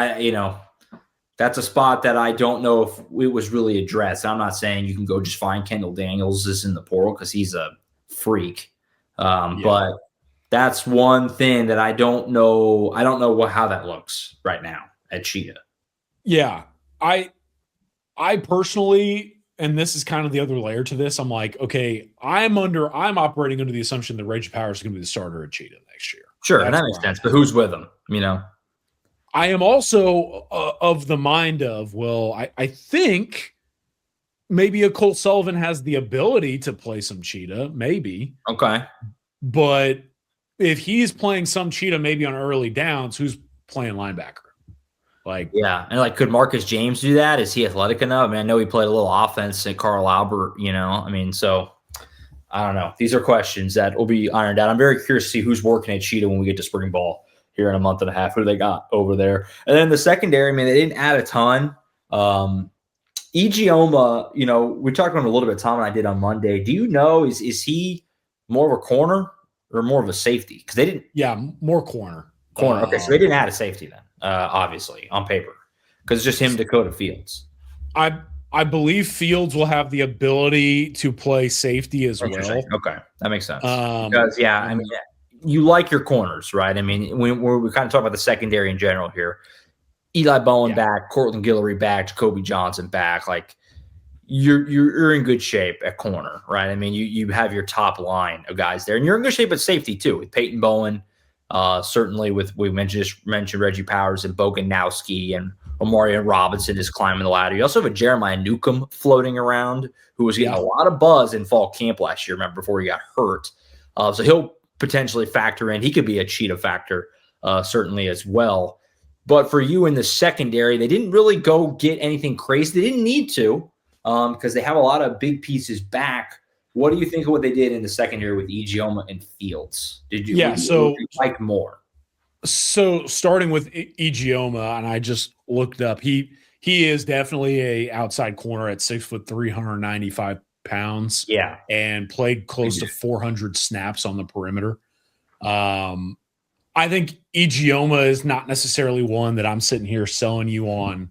A: that's a spot that I don't know if it was really addressed. I'm not saying you can go just find Kendall Daniels in the portal because he's a freak. But that's one thing that I don't know. I don't know how that looks right now at Cheetah.
B: Yeah. I personally, and this is kind of the other layer to this, I'm like, okay, I'm operating under the assumption that Reggie Powers is going to be the starter at Cheetah next year.
A: Sure, and that makes sense. But who's with him?
B: I am also of the mind of, I think maybe a Cole Sullivan has the ability to play some Cheetah, maybe.
A: Okay.
B: But if he's playing some Cheetah maybe on early downs, who's playing linebacker?
A: And could Marcus James do that? Is he athletic enough? I mean, I know he played a little offense at Carl Albert, so I don't know. These are questions that will be ironed out. I'm very curious to see who's working at Cheetah when we get to spring ball here in a month and a half. Who do they got over there? And then the secondary, they didn't add a ton. Ijeoma, we talked about him a little bit, Tom and I did on Monday. Do you know, is he more of a corner or more of a safety? Because they didn't.
B: Yeah, more corner.
A: Corner. Okay, so they didn't add a safety then, obviously, on paper. Because it's just him, Dakota Fields.
B: I believe Fields will have the ability to play safety as well.
A: Okay, that makes sense. Because, you like your corners, right? We kind of talk about the secondary in general here. Eli Bowen back, Cortland Guillory back, Jacoby Johnson back. Like, you're in good shape at corner, right? You have your top line of guys there. And you're in good shape at safety, too, with Peyton Bowen. Certainly we mentioned Reggie Powers and Boganowski, and Omarion Robinson is climbing the ladder. You also have a Jeremiah Newcomb floating around who was getting a lot of buzz in fall camp last year, remember, before he got hurt. So he'll potentially factor in. He could be a Cheetah factor, certainly as well. But for you in the secondary, they didn't really go get anything crazy. They didn't need to because they have a lot of big pieces back. What do you think of what they did in the secondary with Ijeoma and Fields? Did you like more?
B: So starting with Ijeoma, and I just looked up, he is definitely a outside corner at 6'3", 395 pounds.
A: Yeah,
B: and played close to 400 snaps on the perimeter. I think Ijeoma is not necessarily one that I'm sitting here selling you on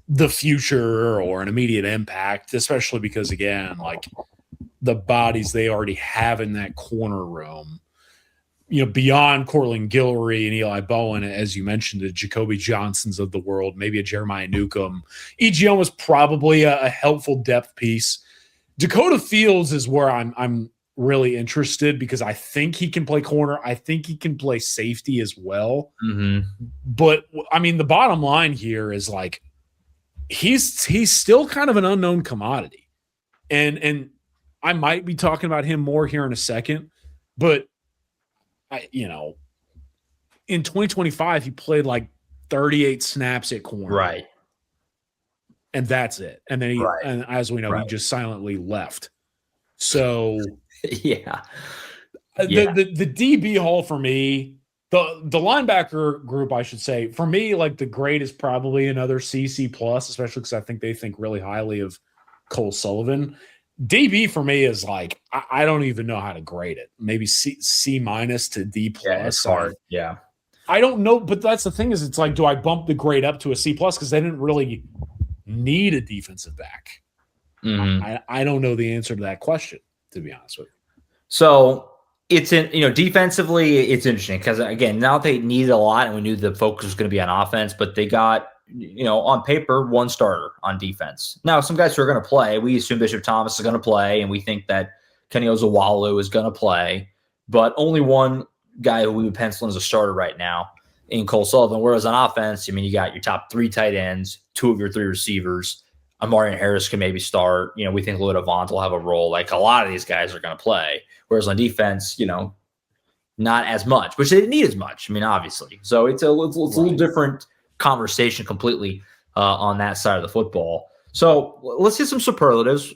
B: the future or an immediate impact, especially because, again, the bodies they already have in that corner room, beyond Cortland Guillory and Eli Bowen, as you mentioned, the Jacoby Johnsons of the world, maybe a Jeremiah Newcomb. Ijeoma is probably a helpful depth piece. Dakota Fields is where I'm really interested because I think he can play corner. I think he can play safety as well.
A: Mm-hmm.
B: But the bottom line here is he's still kind of an unknown commodity, and I might be talking about him more here in a second. But in 2025 he played 38 snaps at corner,
A: right? And
B: that's it. And then and as we know, he just silently left. So the DB haul for me, the linebacker group, I should say, for me, the grade is probably another CC plus, especially because I think they think really highly of Cole Sullivan. DB for me is I don't even know how to grade it. Maybe C minus to D plus.
A: Yeah, it's hard. Yeah.
B: I don't know, but that's the thing is it's do I bump the grade up to a C plus because they didn't really need a defensive back?
A: Mm-hmm.
B: I don't know the answer to that question, to be honest with you.
A: So it's defensively, it's interesting because again, now they needed a lot and we knew the focus was going to be on offense, but they got, on paper, one starter on defense. Now, some guys who are going to play, we assume Bishop Thomas is going to play, and we think that Kenny Ozawalu is going to play, but only one guy who we would pencil in as a starter right now in Cole Sullivan. Whereas on offense, I mean, you got your top 3 tight ends, 2 of your 3 receivers. Amarian Harris can maybe start. You know, we think Lloyd Avant will have a role. Like, a lot of these guys are going to play. Whereas on defense, you know, not as much, which they didn't need as much. I mean, obviously. So it's a little different conversation completely on that side of the football. So let's get some superlatives.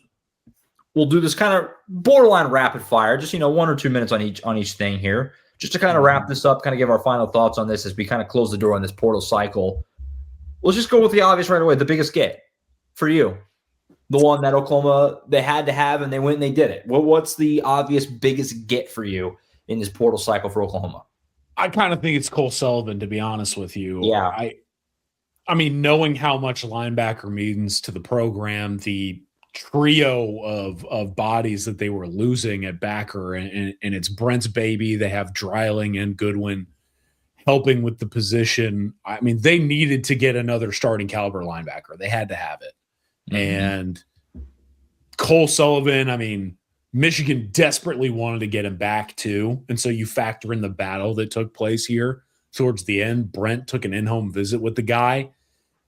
A: We'll do this kind of borderline rapid fire, just, 1 or 2 minutes on each thing here, just to kind of wrap this up, kind of give our final thoughts on this as we kind of close the door on this portal cycle. Let's just go with the obvious right away. The biggest get for you, the one that Oklahoma, they had to have, and they went and they did it. What's the obvious biggest get for you in this portal cycle for Oklahoma?
B: I kind of think it's Cole Sullivan, to be honest with you.
A: Yeah.
B: I mean, knowing how much linebacker means to the program, the trio of bodies that they were losing at backer, and it's Brent's baby. They have Dreiling and Goodwin helping with the position. I mean, they needed to get another starting caliber linebacker. They had to have it. Mm-hmm. And Cole Sullivan, I mean, Michigan desperately wanted to get him back too. And so you factor in the battle that took place here towards the end. Brent took an in-home visit with the guy.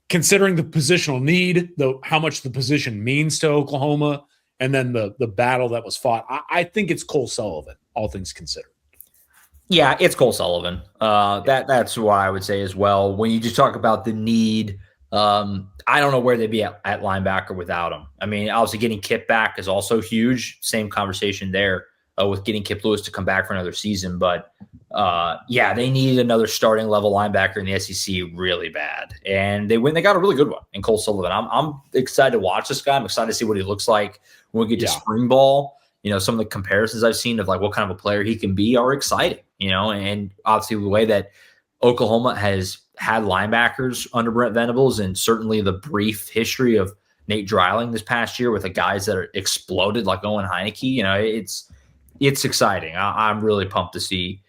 B: Considering the positional need, how much the position means to Oklahoma, and then the battle that was fought, I think it's Cole Sullivan, all things considered.
A: Yeah, it's Cole Sullivan. That's what I would say as well. When you just talk about the need, I don't know where they'd be at linebacker without him. I mean, obviously getting Kip back is also huge. Same conversation there with getting Kip Lewis to come back for another season. But yeah, they need another starting level linebacker in the SEC really bad. And they got a really good one in Cole Sullivan. I'm excited to watch this guy. I'm excited to see what he looks like when we get to spring ball. Some of the comparisons I've seen of like what kind of a player he can be are exciting, and obviously the way that Oklahoma has had linebackers under Brent Venables, and certainly the brief history of Nate Dreiling this past year with the guys that are exploded like Owen Heineke, it's exciting. I'm really pumped to see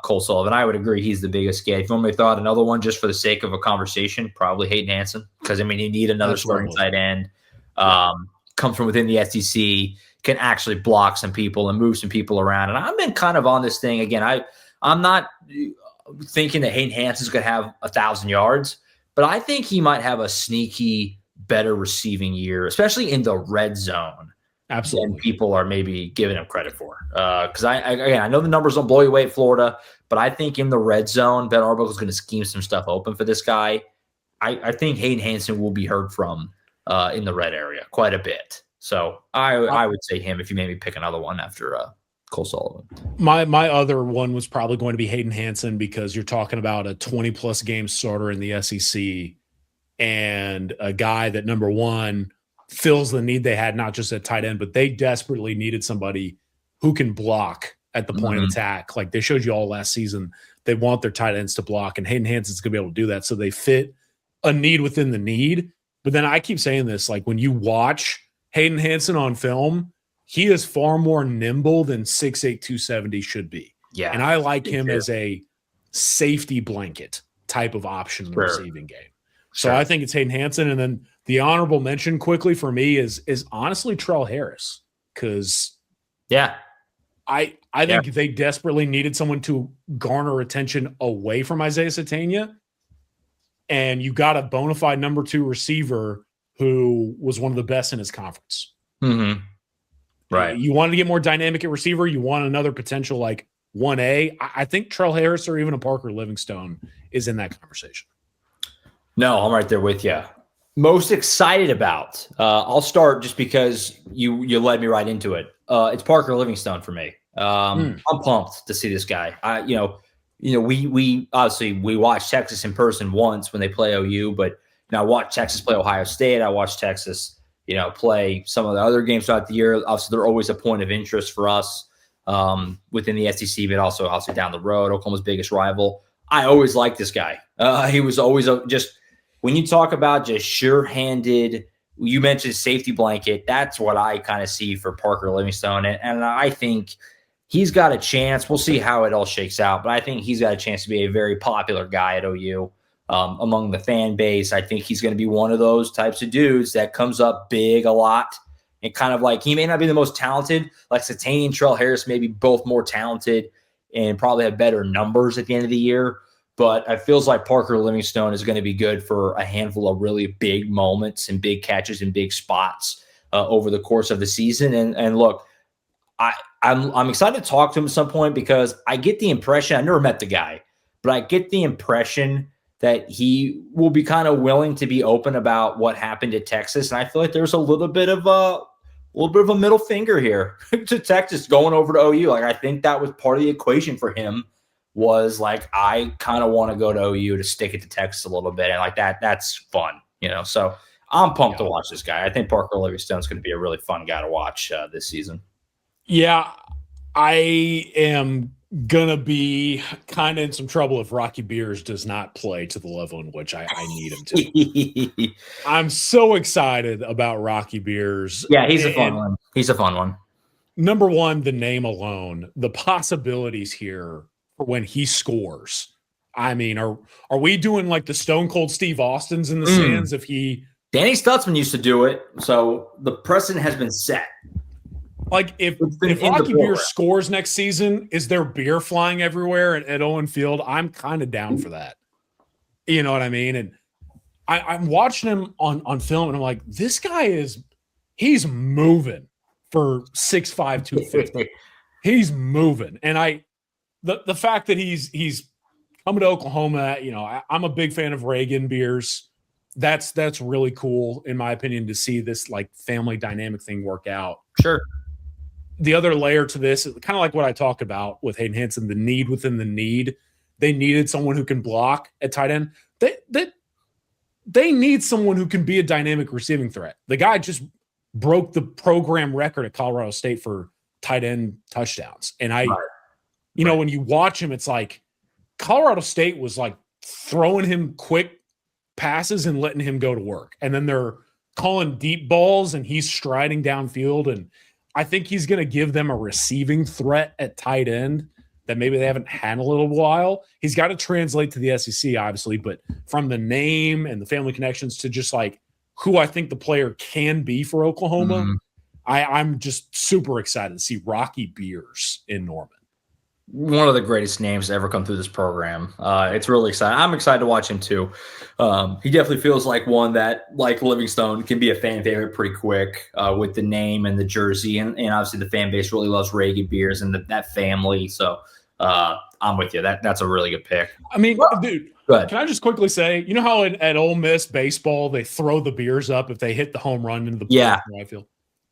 A: Cole Sullivan. I would agree he's the biggest get. If you want me to throw out another one just for the sake of a conversation, probably Hayden Hansen, because you need another starting tight end. Comes from within the SEC, can actually block some people and move some people around. And I've been kind of on this thing again. I'm not thinking that Hayden Hansen's going to have 1,000 yards, but I think he might have a sneaky better receiving year, especially in the red zone.
B: Absolutely.
A: Than people are maybe giving him credit for. Because I know the numbers don't blow you away at Florida, but I think in the red zone, Ben Arbuckle is going to scheme some stuff open for this guy. I think Hayden Hansen will be heard from in the red area quite a bit. So I would say him if you maybe pick another one after Cole Sullivan.
B: My other one was probably going to be Hayden Hansen, because you're talking about a 20-plus game starter in the SEC and a guy that, number one, fills the need they had, not just at tight end, but they desperately needed somebody who can block at the point of attack. Like they showed you all last season, they want their tight ends to block, and Hayden Hansen's going to be able to do that. So they fit a need within the need. But then I keep saying this, like when you watch Hayden Hansen on film, he is far more nimble than 6'8", 270 should be.
A: Yeah.
B: And I like him as a safety blanket type of option in the receiving game. So I think it's Hayden Hansen. And then the honorable mention quickly for me is honestly Trell Harris. Because I think they desperately needed someone to garner attention away from Isaiah Satania. And you got a bona fide number 2 receiver who was one of the best in his conference.
A: Mm-hmm. Right.
B: You wanted to get more dynamic at receiver. You want another potential like 1A. I think Trell Harris or even a Parker Livingstone is in that conversation.
A: No, I'm right there with you. Most excited about. I'll start just because you led me right into it. It's Parker Livingstone for me. I'm pumped to see this guy. We obviously we watched Texas in person once when they play OU, but I watched Texas play Ohio State. I watched Texas, play some of the other games throughout the year. Obviously, they're always a point of interest for us within the SEC, but also obviously down the road, Oklahoma's biggest rival. I always liked this guy. He was always just when you talk about just sure-handed. You mentioned safety blanket. That's what I kind of see for Parker Livingstone, and I think he's got a chance. We'll see how it all shakes out, but I think he's got a chance to be a very popular guy at OU. Among the fan base, I think he's going to be one of those types of dudes that comes up big a lot and kind of like he may not be the most talented, like Satani and Trell Harris may be both more talented and probably have better numbers at the end of the year. But it feels like Parker Livingstone is going to be good for a handful of really big moments and big catches and big spots over the course of the season. And look, I'm excited to talk to him at some point because I get the impression, I never met the guy, but I get the impression that he will be kind of willing to be open about what happened at Texas. And I feel like there's a little bit of a middle finger here to Texas going over to OU. Like, I think that was part of the equation for him was like, I kind of want to go to OU to stick it to Texas a little bit. And like that's fun, so I'm pumped to watch this guy. I think Parker Livingstone's going to be a really fun guy to watch this season.
B: Yeah, I am going to be kind of in some trouble if Rocky Beers does not play to the level in which I need him to. I'm so excited about Rocky Beers.
A: Yeah, he's a fun one. He's a fun one.
B: Number one, the name alone, the possibilities here for when he scores. I mean, are we doing like the Stone Cold Steve Austins in the stands if he...
A: Danny Stutzman used to do it, so the precedent has been set.
B: Like, if Rocky Beer scores next season, is there beer flying everywhere at Owen Field? I'm kind of down for that. You know what I mean? And I'm watching him on film, and I'm like, this guy he's moving for 6'5", 250. He's moving. And the fact that he's coming to Oklahoma, I'm a big fan of Reagan beers. That's really cool, in my opinion, to see this like family dynamic thing work out.
A: Sure.
B: The other layer to this is kind of like what I talked about with Hayden Hansen, the need within the need. They needed someone who can block at tight end. They need someone who can be a dynamic receiving threat. The guy just broke the program record at Colorado State for tight end touchdowns. And when you watch him, it's like Colorado State was like throwing him quick passes and letting him go to work. And then they're calling deep balls and he's striding downfield. And I think he's going to give them a receiving threat at tight end that maybe they haven't had in a little while. He's got to translate to the SEC, obviously, but from the name and the family connections to just like who I think the player can be for Oklahoma, I'm just super excited to see Rocky Beers in Norman.
A: One of the greatest names to ever come through this program. It's really exciting. I'm excited to watch him too. He definitely feels like one that, like Livingstone, can be a fan favorite pretty quick with the name and the jersey. And obviously the fan base really loves Reagan Beers and that family. So I'm with you. That's a really good pick.
B: I mean, dude, can I just quickly say, you know how at Ole Miss baseball, they throw the beers up if they hit the home run into the right field?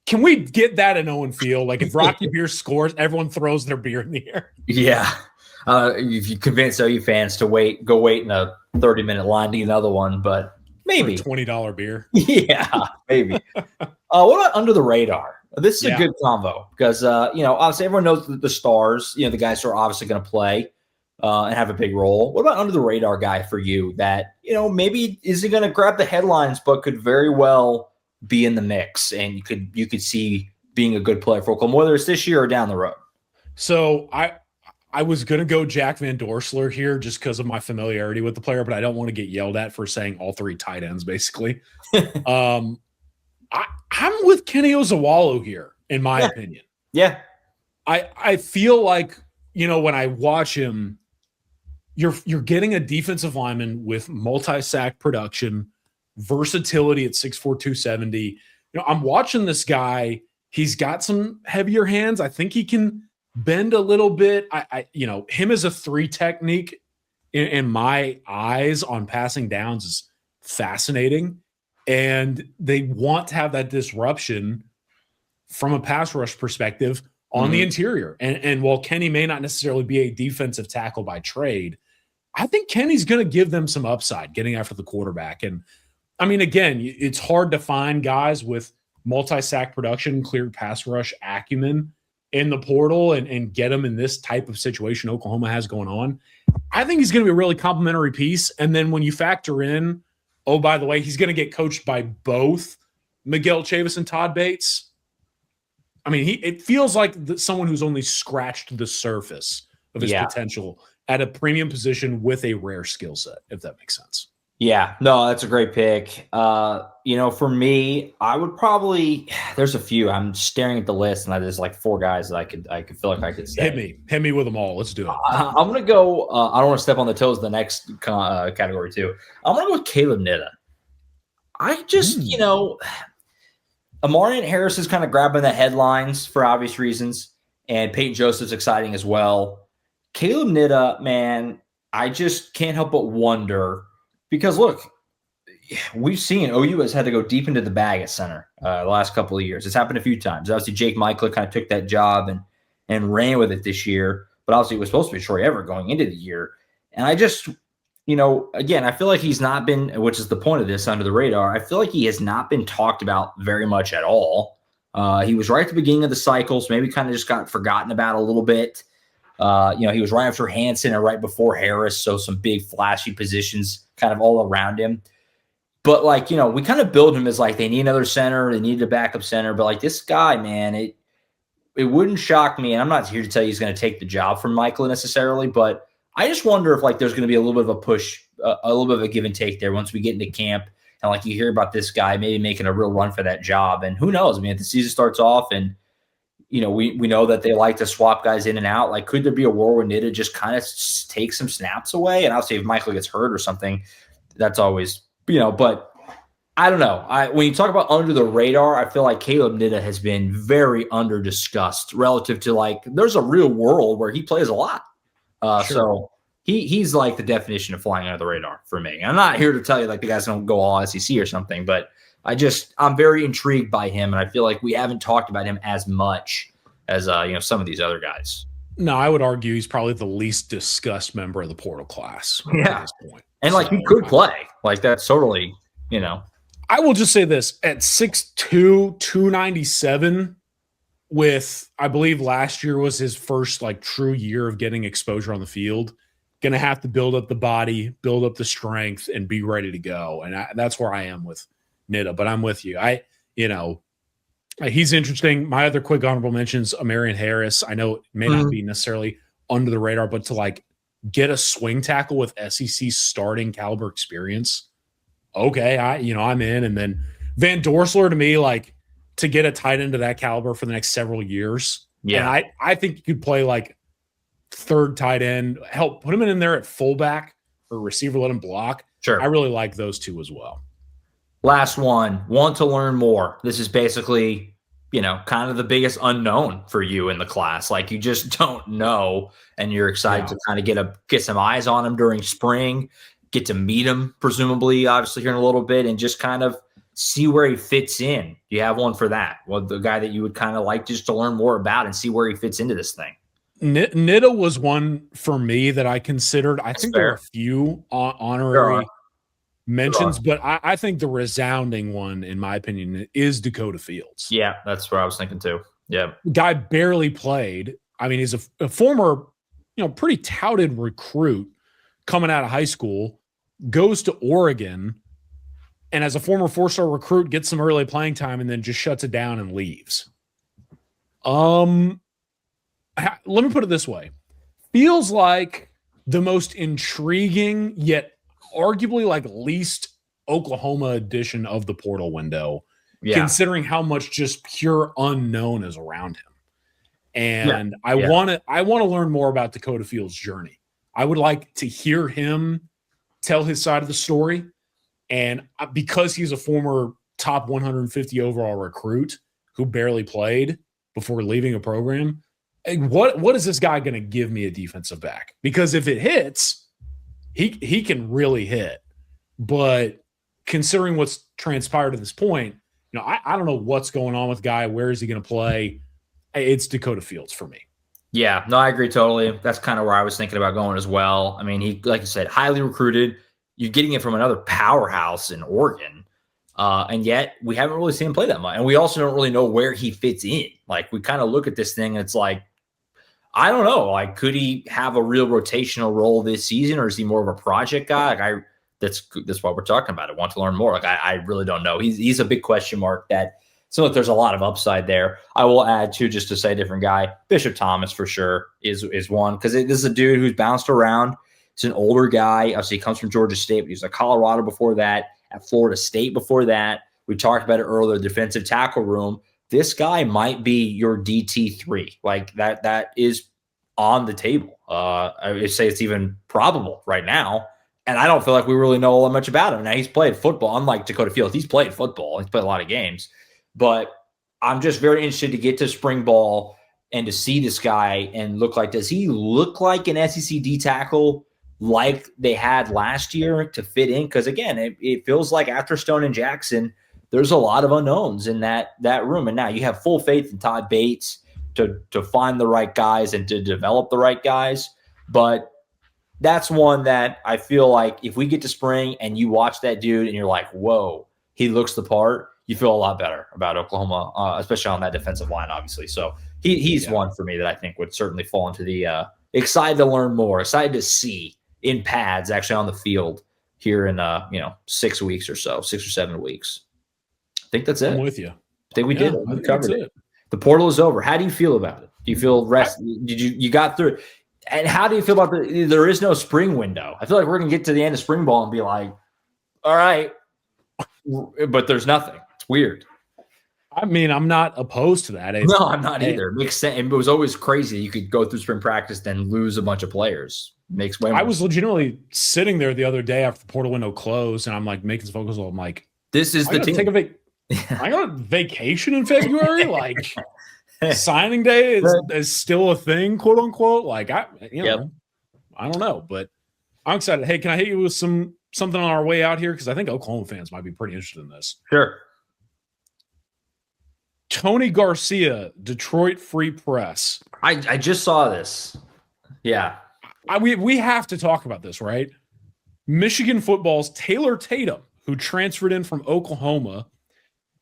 B: Can we get that in Owen Field? Like if Rocky Beer scores, everyone throws their beer in the air.
A: Yeah. If you convince OU fans to go wait in a 30-minute line to get another one, but maybe.
B: For a $20 beer.
A: Yeah, maybe. What about under the radar? This is a good combo because, obviously everyone knows the stars, the guys who are obviously going to play and have a big role. What about under the radar guy for you that, maybe isn't going to grab the headlines, but could very well be in the mix and you could see being a good player for Oklahoma, whether it's this year or down the road? So
B: I was going to go Jack Van Dorsler here just because of my familiarity with the player, but I don't want to get yelled at for saying all three tight ends, basically. I'm with Kenny Ozawalu here, in my opinion.
A: Yeah.
B: I feel like, when I watch him, you're getting a defensive lineman with multi-sack production, versatility at 6'4", 270. I'm watching this guy. He's got some heavier hands. I think he can bend a little bit. Him as a 3 technique in my eyes on passing downs is fascinating. And they want to have that disruption from a pass rush perspective on the interior. And while Kenny may not necessarily be a defensive tackle by trade, I think Kenny's going to give them some upside getting after the quarterback. And I mean, again, it's hard to find guys with multi-sack production, clear pass rush acumen in the portal and get them in this type of situation Oklahoma has going on. I think he's going to be a really complimentary piece. And then when you factor in, oh, by the way, he's going to get coached by both Miguel Chavis and Todd Bates. I mean, it feels like someone who's only scratched the surface of his potential at a premium position with a rare skill set, if that makes sense.
A: Yeah, no, that's a great pick. For me, I would probably there's a few. I'm staring at the list, and there's like four guys that I could feel like I could say.
B: Hit me with them all. Let's do it.
A: I'm gonna go. I don't want to step on the toes of the next category too. I'm gonna go with Caleb Nitta. I just, Amarian Harris is kind of grabbing the headlines for obvious reasons, and Peyton Joseph's exciting as well. Caleb Nitta, man, I just can't help but wonder because look, we've seen OU has had to go deep into the bag at center the last couple of years. It's happened a few times. Obviously, Jake Michael kind of took that job and ran with it this year, but obviously it was supposed to be Troy Everett going into the year. And I just, again, I feel like he's not been, which is the point of this, under the radar. I feel like he has not been talked about very much at all. He was right at the beginning of the cycles, maybe kind of just got forgotten about a little bit. He was right after Hansen and right before Harris, so some big flashy positions kind of all around him. But we kind of build him as like they need another center, they need a backup center. But like this guy, man, it wouldn't shock me, and I'm not here to tell you he's going to take the job from Michael necessarily, but I just wonder if there's going to be a little bit of a push, a little bit of a give and take there once we get into camp, and you hear about this guy maybe making a real run for that job. And who knows? I mean, if the season starts off and we know that they like to swap guys in and out. Could there be a war where Nitta just kind of takes some snaps away? And obviously, if Michael gets hurt or something, that's always, but I don't know. When you talk about under the radar, I feel like Caleb Nitta has been very under discussed relative to there's a real world where he plays a lot. Sure. So he's like the definition of flying under the radar for me. I'm not here to tell you the guy's going to go all SEC or something, but I'm very intrigued by him, and I feel like we haven't talked about him as much as some of these other guys.
B: No, I would argue he's probably the least discussed member of the portal class at this point.
A: And he could play. That's totally,
B: I will just say this, at 6'2", 297, with I believe last year was his first true year of getting exposure on the field, gonna have to build up the body, build up the strength, and be ready to go. And that's where I am with Nitta, but I'm with you. He's interesting. My other quick honorable mentions, Amarian Harris. I know it may not be necessarily under the radar, but to get a swing tackle with SEC starting caliber experience. Okay, I'm in. And then Van Dorsler, to me, to get a tight end to that caliber for the next several years. Yeah. And I think you could play third tight end, help put him in there at fullback or receiver, let him block.
A: Sure.
B: I really like those two as well.
A: Last one, want to learn more. This is basically, kind of the biggest unknown for you in the class. You just don't know, and you're excited to kind of get some eyes on him during spring, get to meet him, presumably, obviously, here in a little bit, and just kind of see where he fits in. Do you have one for that? Well, the guy that you would kind of like just to learn more about and see where he fits into this thing.
B: Nitta was one for me that I considered. I think there are a few honorary mentions, but I think the resounding one, in my opinion, is Dakota Fields.
A: Yeah, that's what I was thinking too. Yeah.
B: Guy barely played. I mean, he's a former, pretty touted recruit coming out of high school, goes to Oregon, and as a former four-star recruit, gets some early playing time and then just shuts it down and leaves. Let me put it this way. Feels like the most intriguing yet arguably least Oklahoma edition of the portal window, considering how much just pure unknown is around him. And I want to learn more about Dakota Fields' journey. I would like to hear him tell his side of the story. And because he's a former top 150 overall recruit who barely played before leaving a program, what is this guy going to give me a defensive back? Because if it hits, he can really hit. But considering what's transpired to this point, I don't know what's going on with Guy. Where is he going to play? It's Dakota Fields for me.
A: Yeah, no, I agree totally. That's kind of where I was thinking about going as well. I mean, he, like you said, highly recruited. You're getting it from another powerhouse in Oregon. And yet we haven't really seen him play that much. And we also don't really know where he fits in. We kind of look at this thing and it's I don't know. Could he have a real rotational role this season, or is he more of a project guy? That's what we're talking about. I want to learn more. I really don't know. He's a big question mark. So there's a lot of upside there. I will add too, just to say a different guy, Bishop Thomas for sure is one, because this is a dude who's bounced around. He's an older guy. Obviously, he comes from Georgia State, but he was at Colorado before that, at Florida State before that. We talked about it earlier, defensive tackle room. This guy might be your DT3. Like that is on the table. I would say it's even probable right now. And I don't feel like we really know all that much about him. Now, he's played football, unlike Dakota Fields. He's played football. He's played a lot of games. But I'm just very interested to get to spring ball and to see this guy and look like, does he look like an SEC D tackle like they had last year to fit in? Because, again, it feels like after Stone and Jackson, there's a lot of unknowns in that room. And now you have full faith in Todd Bates to find the right guys and to develop the right guys. But that's one that I feel like if we get to spring and you watch that dude and you're like, whoa, he looks the part, you feel a lot better about Oklahoma, especially on that defensive line, obviously. So he's one for me that I think would certainly fall into the excited to learn more, excited to see in pads actually on the field here in 6 weeks or so, 6 or 7 weeks. I think that's it.
B: I'm with you.
A: I think we did it. We covered it. The portal is over. How do you feel about it? Do you feel rest? Did you got through it? And how do you feel about there is no spring window? I feel like we're going to get to the end of spring ball and be like, all right, but there's nothing. It's weird.
B: I mean, I'm not opposed to that.
A: No, I'm not either. It makes sense. It was always crazy. You could go through spring practice, then lose a bunch of players. Makes way more
B: I was legitimately sitting there the other day after the portal window closed, and I'm like making some phone calls. I'm like,
A: this is the team.
B: I got a vacation in February. Like, signing day is still a thing, quote unquote. Like, I don't know, but I'm excited. Hey, can I hit you with something on our way out here? Because I think Oklahoma fans might be pretty interested in this.
A: Sure.
B: Tony Garcia, Detroit Free Press.
A: I just saw this. Yeah.
B: We have to talk about this, right? Michigan football's Taylor Tatum, who transferred in from Oklahoma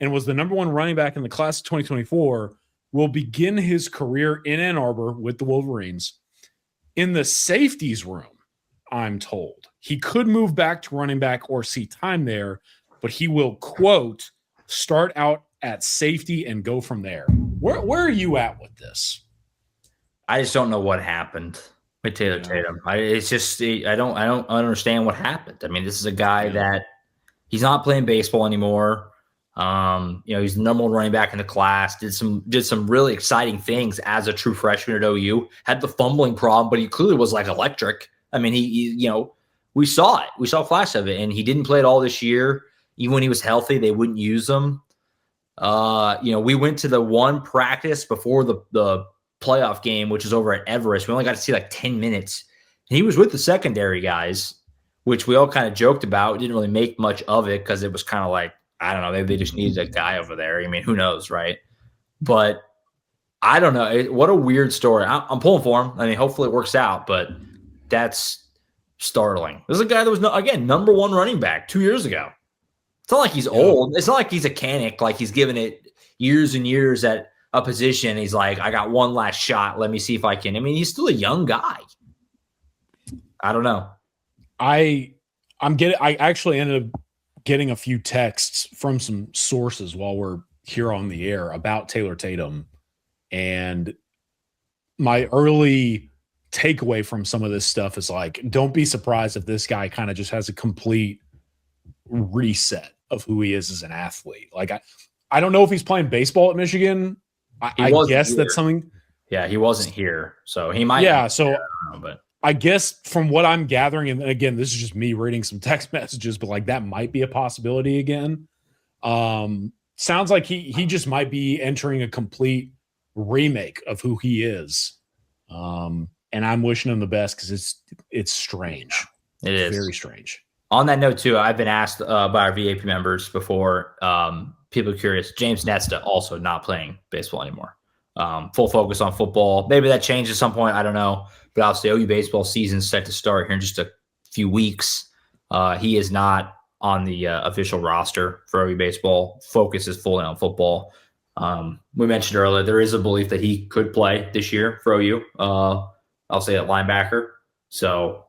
B: and was the #1 running back in the class of 2024, will begin his career in Ann Arbor with the Wolverines. In the safeties room, I'm told, he could move back to running back or see time there, but he will, quote, start out at safety and go from there. Where are you at with this?
A: I just don't know what happened with Taylor Tatum. I don't understand what happened. I mean, this is a guy that he's not playing baseball anymore. He's the #1 running back in the class, did some really exciting things as a true freshman at OU, had the fumbling problem, but he clearly was like electric. I mean, we saw it. We saw a flash of it, and he didn't play at all this year. Even when he was healthy, they wouldn't use him. We went to the one practice before the playoff game, which is over at Everest. We only got to see like 10 minutes. And he was with the secondary guys, which we all kind of joked about. We didn't really make much of it because it was kind of like, I don't know, maybe they just needed a guy over there. I mean, who knows, right? But I don't know. What a weird story. I'm pulling for him. I mean, hopefully it works out, but that's startling. This is a guy that was, #1 running back 2 years ago. It's not like he's old. It's not like he's a canic, like he's given it years and years at a position. He's like, I got one last shot. Let me see if I can. I mean, he's still a young guy. I don't know. I actually ended up getting a few texts from some sources while we're here on the air about Taylor Tatum. And my early takeaway from some of this stuff is like, don't be surprised if this guy kind of just has a complete reset of who he is as an athlete. Like, I don't know if he's playing baseball at Michigan. I guess here. That's something. Yeah, he wasn't here. So he might.
B: Yeah, so but I guess from what I'm gathering, and again, this is just me reading some text messages, but like that might be a possibility again. Sounds like he just might be entering a complete remake of who he is. And I'm wishing him the best because it's strange.
A: It is
B: very strange.
A: On that note, too, I've been asked by our VAP members before. People are curious. James Nesta also not playing baseball anymore. Full focus on football. Maybe that changes at some point. I don't know. But obviously, OU baseball season is set to start here in just a few weeks. He is not on the official roster for OU baseball. Focus is fully on football. We mentioned earlier there is a belief that he could play this year for OU. I'll say at linebacker. So,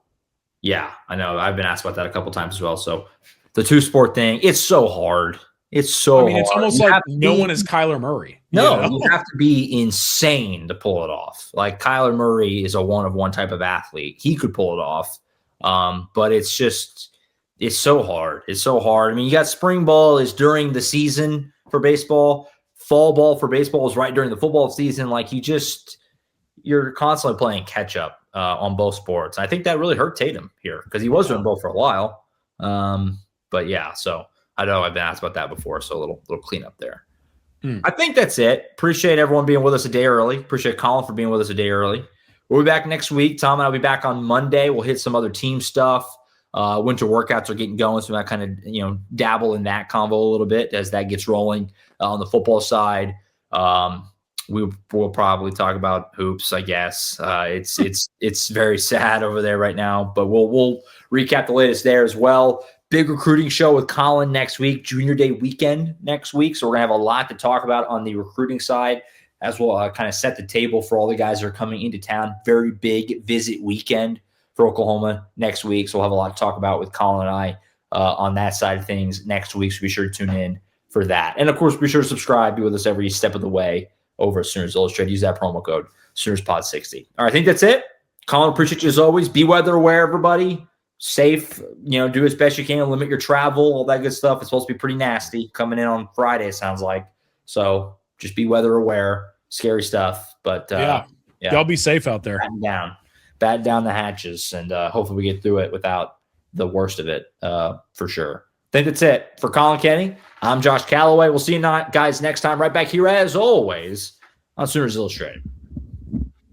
A: yeah, I know. I've been asked about that a couple times as well. So, the two-sport thing, it's so hard. It's so hard.
B: It's almost like no one is Kyler Murray.
A: No, you have to be insane to pull it off. Like Kyler Murray is a one-of-one type of athlete. He could pull it off. But it's so hard. It's so hard. I mean, you got spring ball is during the season for baseball. Fall ball for baseball is right during the football season. Like you're constantly playing catch up on both sports. I think that really hurt Tatum here because he was doing both for a while. But yeah, so I know I've been asked about that before. So a little cleanup there. I think that's it. Appreciate everyone being with us a day early. Appreciate Collin for being with us a day early. We'll be back next week. Tom and I will be back on Monday. We'll hit some other team stuff. Winter workouts are getting going, so I kind of dabble in that convo a little bit as that gets rolling on the football side. We'll probably talk about hoops, I guess. It's very sad over there right now, but we'll recap the latest there as well. Big recruiting show with Collin next week, Junior Day weekend next week. So we're going to have a lot to talk about on the recruiting side as we'll kind of set the table for all the guys that are coming into town. Very big visit weekend for Oklahoma next week. So we'll have a lot to talk about with Collin and I on that side of things next week. So be sure to tune in for that. And, of course, be sure to subscribe. Be with us every step of the way over at Sooners Illustrated. Use that promo code, SoonersPod60. All right, I think that's it. Collin, appreciate you as always. Be weather aware, everybody. Safe, do as best you can, limit your travel, all that good stuff. It's supposed to be pretty nasty coming in on Friday, it sounds like. So just be weather aware. Scary stuff. But yeah.
B: Y'all be safe out there.
A: Batten down the hatches, and hopefully we get through it without the worst of it for sure. I think that's it. For Collin Kenny, I'm Josh Callaway. We'll see you guys next time right back here as always on Sooners Illustrated.